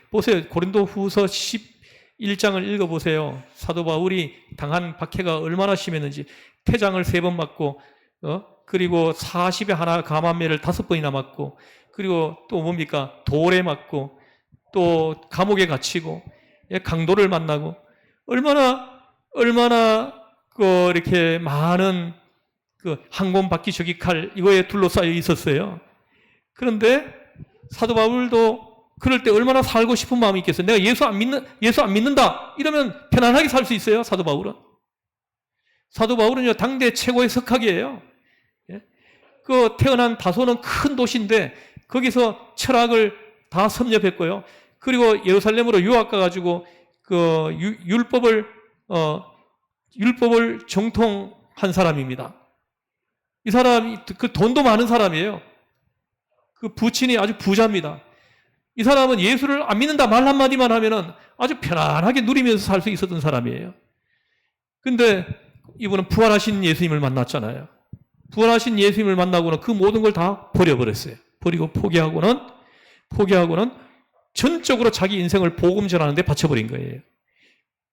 보세요. 고린도 후서 11장을 읽어보세요. 사도 바울이 당한 박해가 얼마나 심했는지, 태장을 3번 맞고, 그리고 40에 하나 감암매를 5번이나 맞고, 그리고 또 뭡니까? 돌에 맞고, 또 감옥에 갇히고, 강도를 만나고, 얼마나 이렇게 많은 항공 바퀴 저기 칼, 이거에 둘러싸여 있었어요. 그런데 사도 바울도 그럴 때 얼마나 살고 싶은 마음이 있겠어요. 내가 예수 안 믿는다 이러면 편안하게 살 수 있어요. 사도 바울은요 당대 최고의 석학이에요. 태어난 다소는 큰 도시인데 거기서 철학을 다 섭렵했고요. 그리고 예루살렘으로 유학 가가지고 율법을 정통한 사람입니다. 이 사람이 돈도 많은 사람이에요. 부친이 아주 부자입니다. 이 사람은 예수를 안 믿는다 말 한마디만 하면은 아주 편안하게 누리면서 살 수 있었던 사람이에요. 근데 이분은 부활하신 예수님을 만났잖아요. 부활하신 예수님을 만나고는 그 모든 걸 다 버려버렸어요. 버리고 포기하고는 전적으로 자기 인생을 복음 전하는 데 바쳐버린 거예요.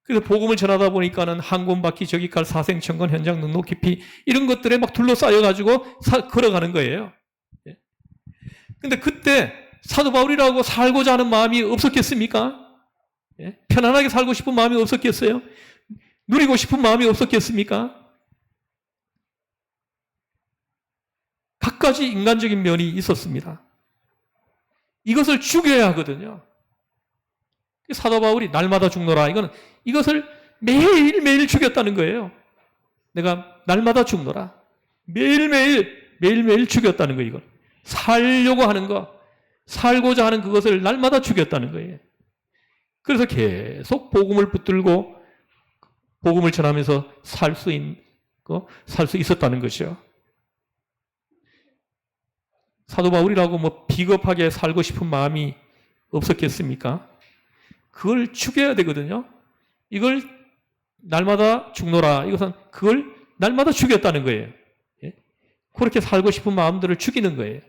그래서 복음을 전하다 보니까는 항공바퀴, 저기칼, 사생천건, 현장, 능록 깊이 이런 것들에 막 둘러싸여가지고 걸어가는 거예요. 근데 그때 사도 바울이라고 살고자 하는 마음이 없었겠습니까? 예? 편안하게 살고 싶은 마음이 없었겠어요? 누리고 싶은 마음이 없었겠습니까? 갖가지 인간적인 면이 있었습니다. 이것을 죽여야 하거든요. 사도 바울이 날마다 죽노라. 이것을 매일매일 죽였다는 거예요. 내가 날마다 죽노라. 매일매일 죽였다는 거예요. 이걸. 살려고 하는 거, 살고자 하는 그것을 날마다 죽였다는 거예요. 그래서 계속 복음을 붙들고 복음을 전하면서 살 수 있었다는 것이죠. 사도 바울이라고 뭐 비겁하게 살고 싶은 마음이 없었겠습니까? 그걸 죽여야 되거든요. 이걸 날마다 죽노라. 이것은 그걸 날마다 죽였다는 거예요. 예? 그렇게 살고 싶은 마음들을 죽이는 거예요.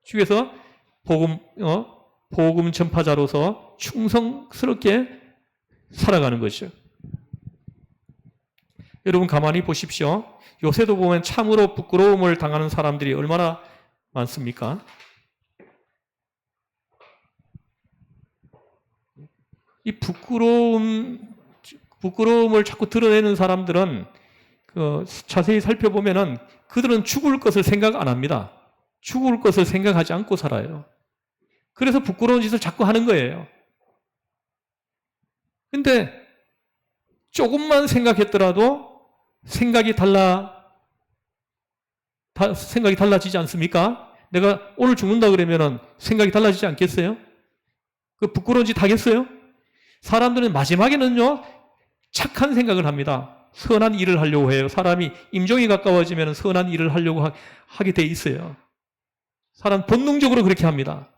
죽여서 복음 전파자로서 충성스럽게 살아가는 것이죠. 여러분 가만히 보십시오. 요새도 보면 참으로 부끄러움을 당하는 사람들이 얼마나 많습니까? 이 부끄러움을 자꾸 드러내는 사람들은 자세히 살펴보면은 그들은 죽을 것을 생각 안 합니다. 죽을 것을 생각하지 않고 살아요. 그래서 부끄러운 짓을 자꾸 하는 거예요. 근데 조금만 생각했더라도 생각이 달라지지 않습니까? 내가 오늘 죽는다 그러면은 생각이 달라지지 않겠어요? 그 부끄러운 짓 하겠어요? 사람들은 마지막에는요, 착한 생각을 합니다. 선한 일을 하려고 해요. 사람이 임종이 가까워지면 선한 일을 하려고 하게 돼 있어요. 사람 본능적으로 그렇게 합니다.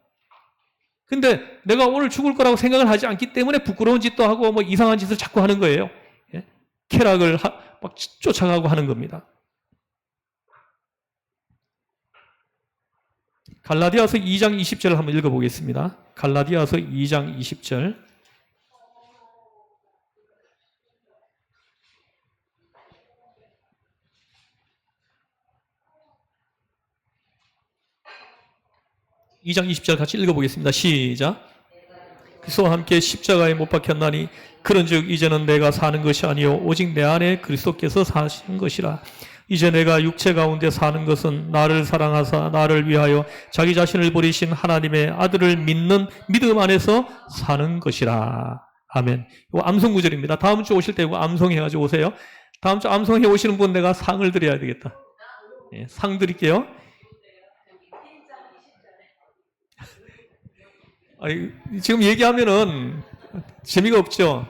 근데 내가 오늘 죽을 거라고 생각을 하지 않기 때문에 부끄러운 짓도 하고 뭐 이상한 짓을 자꾸 하는 거예요. 예? 쾌락을 막 쫓아가고 하는 겁니다. 갈라디아서 2장 20절을 한번 읽어보겠습니다. 갈라디아서 2장 20절. 이 장 20절 같이 읽어보겠습니다. 시작. 그리스도와 함께 십자가에 못 박혔나니 그런즉 이제는 내가 사는 것이 아니요 오직 내 안에 그리스도께서 사신 것이라. 이제 내가 육체 가운데 사는 것은 나를 사랑하사 나를 위하여 자기 자신을 버리신 하나님의 아들을 믿는 믿음 안에서 사는 것이라. 아멘. 이거 암송 구절입니다. 다음 주 오실 때 이거 암송해가지고 오세요. 다음 주 암송해 오시는 분 내가 상을 드려야 되겠다. 예, 상 드릴게요. 아니, 지금 얘기하면은 재미가 없죠?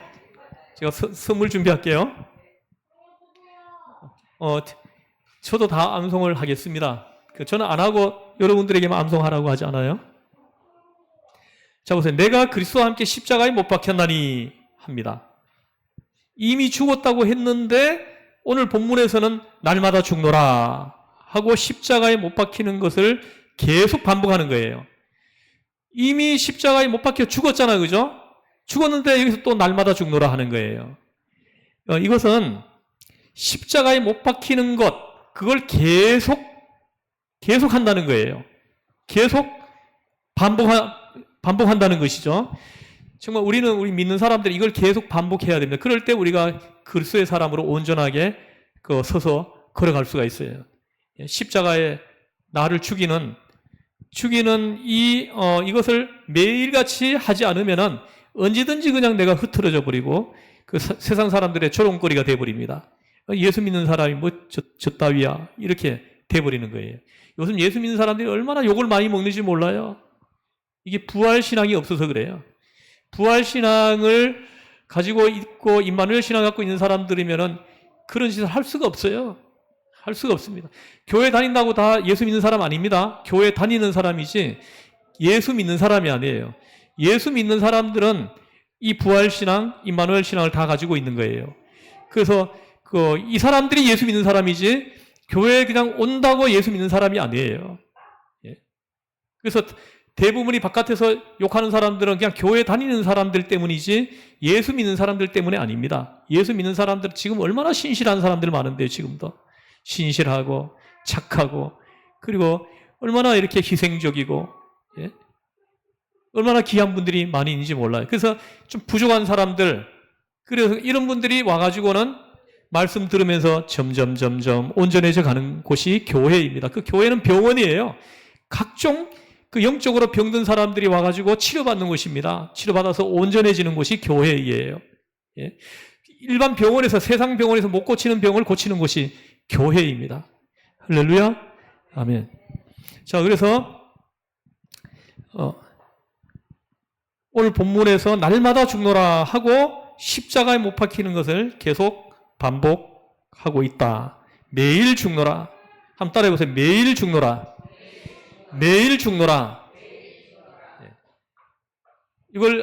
제가 선물 준비할게요. 저도 다 암송을 하겠습니다. 저는 안 하고 여러분들에게만 암송하라고 하지 않아요. 자, 보세요. 내가 그리스도와 함께 십자가에 못 박혔나니 합니다. 이미 죽었다고 했는데 오늘 본문에서는 날마다 죽노라 하고 십자가에 못 박히는 것을 계속 반복하는 거예요. 이미 십자가에 못 박혀 죽었잖아요. 그죠? 죽었는데 여기서 또 날마다 죽노라 하는 거예요. 이것은 십자가에 못 박히는 것, 그걸 계속 한다는 거예요. 계속 반복한다는 것이죠. 정말 우리 믿는 사람들이 이걸 계속 반복해야 됩니다. 그럴 때 우리가 그리스도의 사람으로 온전하게 서서 걸어갈 수가 있어요. 십자가에 나를 죽이는 이것을 매일같이 하지 않으면은 언제든지 그냥 내가 흐트러져 버리고 세상 사람들의 조롱거리가 돼버립니다. 예수 믿는 사람이 뭐 저 따위야 이렇게 돼버리는 거예요. 요즘 예수 믿는 사람들이 얼마나 욕을 많이 먹는지 몰라요. 이게 부활신앙이 없어서 그래요. 부활신앙을 가지고 있고 임마누엘 신앙 갖고 있는 사람들이면은 그런 짓을 할 수가 없어요. 할 수가 없습니다. 교회 다닌다고 다 예수 믿는 사람 아닙니다. 교회 다니는 사람이지 예수 믿는 사람이 아니에요. 예수 믿는 사람들은 이 부활신앙, 임마누엘 신앙을 다 가지고 있는 거예요. 그래서 이 사람들이 예수 믿는 사람이지 교회에 그냥 온다고 예수 믿는 사람이 아니에요. 예. 그래서 대부분이 바깥에서 욕하는 사람들은 그냥 교회 다니는 사람들 때문이지 예수 믿는 사람들 때문에 아닙니다. 예수 믿는 사람들 지금 얼마나 신실한 사람들 많은데요. 지금도. 신실하고 착하고 그리고 얼마나 이렇게 희생적이고 예? 얼마나 귀한 분들이 많이 있는지 몰라요. 그래서 좀 부족한 사람들, 그래서 이런 분들이 와가지고는 말씀 들으면서 점점 온전해져 가는 곳이 교회입니다. 그 교회는 병원이에요. 각종 그 영적으로 병든 사람들이 와가지고 치료받는 곳입니다. 치료받아서 온전해지는 곳이 교회이에요. 예. 일반 병원에서, 세상 병원에서 못 고치는 병을 고치는 곳이 교회입니다. 할렐루야. 아멘. 자, 그래서 오늘 본문에서 날마다 죽노라 하고 십자가에 못 박히는 것을 계속 반복하고 있다. 매일 죽노라. 한번 따라해 보세요. 매일 죽노라. 매일 죽노라. 이걸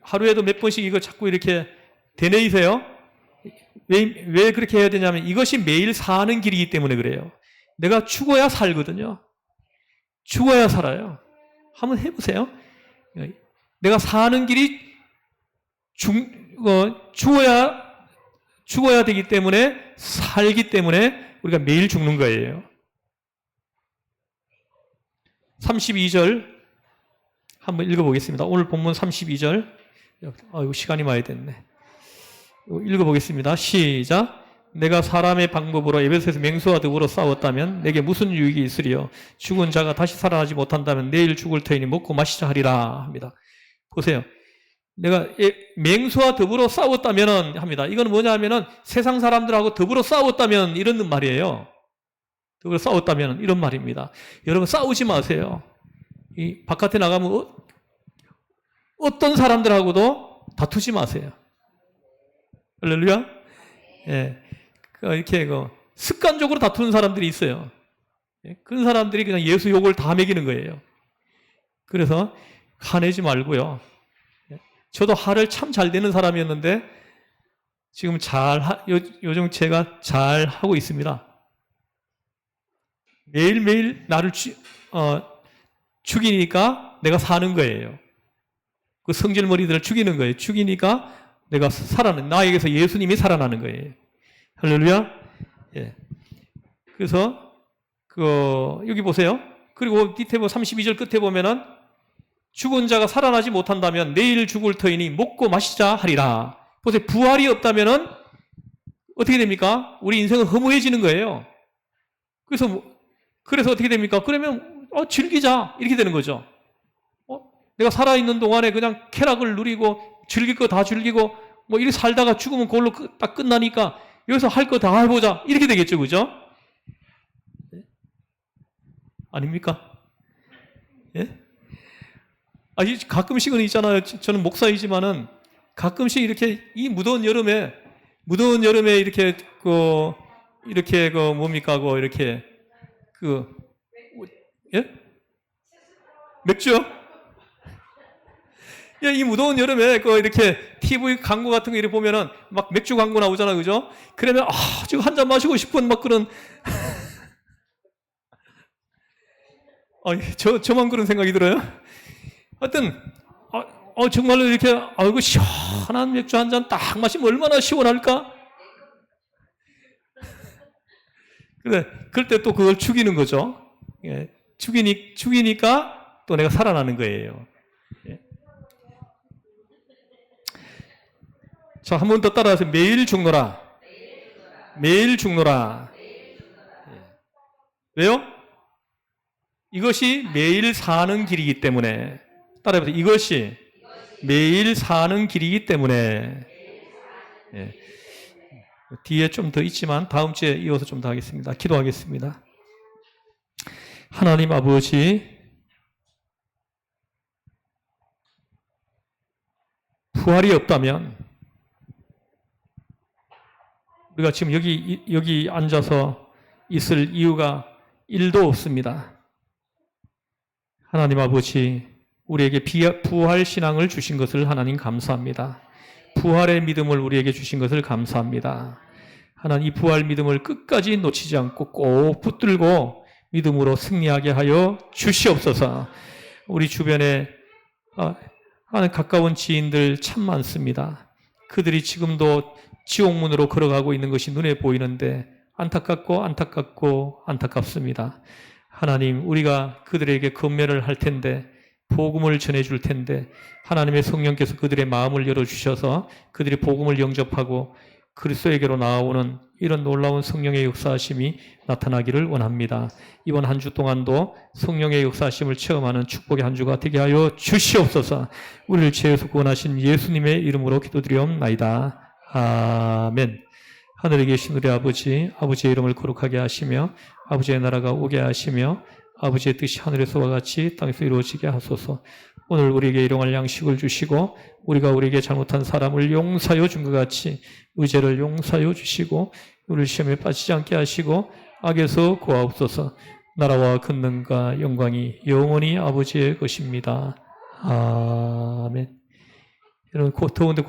하루에도 몇 번씩 이거 자꾸 이렇게 되뇌이세요. 왜 그렇게 해야 되냐면 이것이 매일 사는 길이기 때문에 그래요. 내가 죽어야 살거든요. 죽어야 살아요. 한번 해보세요. 내가 사는 길이 죽어야 되기 때문에, 살기 때문에 우리가 매일 죽는 거예요. 32절 한번 읽어보겠습니다. 오늘 본문 32절. 이거 시간이 많이 됐네. 읽어보겠습니다. 시작. 내가 사람의 방법으로 에베소에서 맹수와 더불어 싸웠다면 내게 무슨 유익이 있으리요? 죽은 자가 다시 살아나지 못한다면 내일 죽을 터이니 먹고 마시자 하리라 합니다. 보세요. 내가 맹수와 더불어 싸웠다면 합니다. 이건 뭐냐 하면은 세상 사람들하고 더불어 싸웠다면 이런 말이에요. 더불어 싸웠다면 이런 말입니다. 여러분 싸우지 마세요. 이 바깥에 나가면 어떤 사람들하고도 다투지 마세요. 할렐루야. 예. 이렇게 습관적으로 다투는 사람들이 있어요. 그런 사람들이 그냥 예수 욕을 다 먹이는 거예요. 그래서 화내지 말고요. 저도 화를 참 잘 내는 사람이었는데 지금 요즘 제가 잘 하고 있습니다. 매일매일 나를 죽이니까 내가 사는 거예요. 그 성질머리들을 죽이는 거예요. 죽이니까 내가 나에게서 예수님이 살아나는 거예요. 할렐루야. 예. 그래서 여기 보세요. 그리고 밑에 32절 끝에 보면은 죽은 자가 살아나지 못한다면 내일 죽을 터이니 먹고 마시자 하리라. 보세요. 부활이 없다면은 어떻게 됩니까? 우리 인생은 허무해지는 거예요. 그래서 어떻게 됩니까? 그러면 즐기자 이렇게 되는 거죠. 내가 살아있는 동안에 그냥 쾌락을 누리고 즐길 거 다 즐기고 뭐 이렇게 살다가 죽으면 그걸로 딱 끝나니까 여기서 할 거 다 해보자 이렇게 되겠죠, 그죠? 아닙니까? 예? 가끔씩은 있잖아요. 저는 목사이지만은 가끔씩 이렇게 이 무더운 여름에 이렇게 뭡니까? 예? 맥주요? 야, 이 무더운 여름에 이렇게 TV 광고 같은 거 이렇게 보면은 막 맥주 광고 나오잖아요, 그죠? 그러면 지금 한 잔 마시고 싶은 막 그런 저만 그런 생각이 들어요. 하여튼 정말로 이렇게 이거 시원한 맥주 한 잔 딱 마시면 얼마나 시원할까? 그럴 때 또 그걸 죽이는 거죠. 예, 죽이니까 또 내가 살아나는 거예요. 예. 자, 한 번 더 따라하세요. 매일 죽노라. 매일 죽노라. 예. 왜요? 이것이 매일 사는 길이기 때문에. 따라해보세요. 이것이 매일 사는 길이기 때문에. 예. 뒤에 좀 더 있지만 다음 주에 이어서 좀 더 하겠습니다. 기도하겠습니다. 하나님 아버지, 부활이 없다면 우리가 지금 여기 앉아서 있을 이유가 1도 없습니다. 하나님 아버지, 우리에게 부활 신앙을 주신 것을 하나님 감사합니다. 부활의 믿음을 우리에게 주신 것을 감사합니다. 하나님, 이 부활 믿음을 끝까지 놓치지 않고 꼭 붙들고 믿음으로 승리하게 하여 주시옵소서. 우리 주변에 가까운 지인들 참 많습니다. 그들이 지금도 지옥문으로 걸어가고 있는 것이 눈에 보이는데 안타깝습니다. 하나님, 우리가 그들에게 권면을 할 텐데 복음을 전해줄 텐데 하나님의 성령께서 그들의 마음을 열어주셔서 그들이 복음을 영접하고 그리스도에게로 나아오는 이런 놀라운 성령의 역사하심이 나타나기를 원합니다. 이번 한 주 동안도 성령의 역사하심을 체험하는 축복의 한 주가 되게 하여 주시옵소서. 우리를 죄에서 구원하신 예수님의 이름으로 기도드리옵나이다. 아멘. 하늘에 계신 우리 아버지, 아버지의 이름을 거룩하게 하시며 아버지의 나라가 오게 하시며 아버지의 뜻이 하늘에서와 같이 땅에서 이루어지게 하소서. 오늘 우리에게 일용할 양식을 주시고 우리가 우리에게 잘못한 사람을 용서하여 준 것 같이 의죄를 용서하여 주시고 우리를 시험에 빠지지 않게 하시고 악에서 구하옵소서. 나라와 권능과 영광이 영원히 아버지의 것입니다. 아멘. 여러분 더운데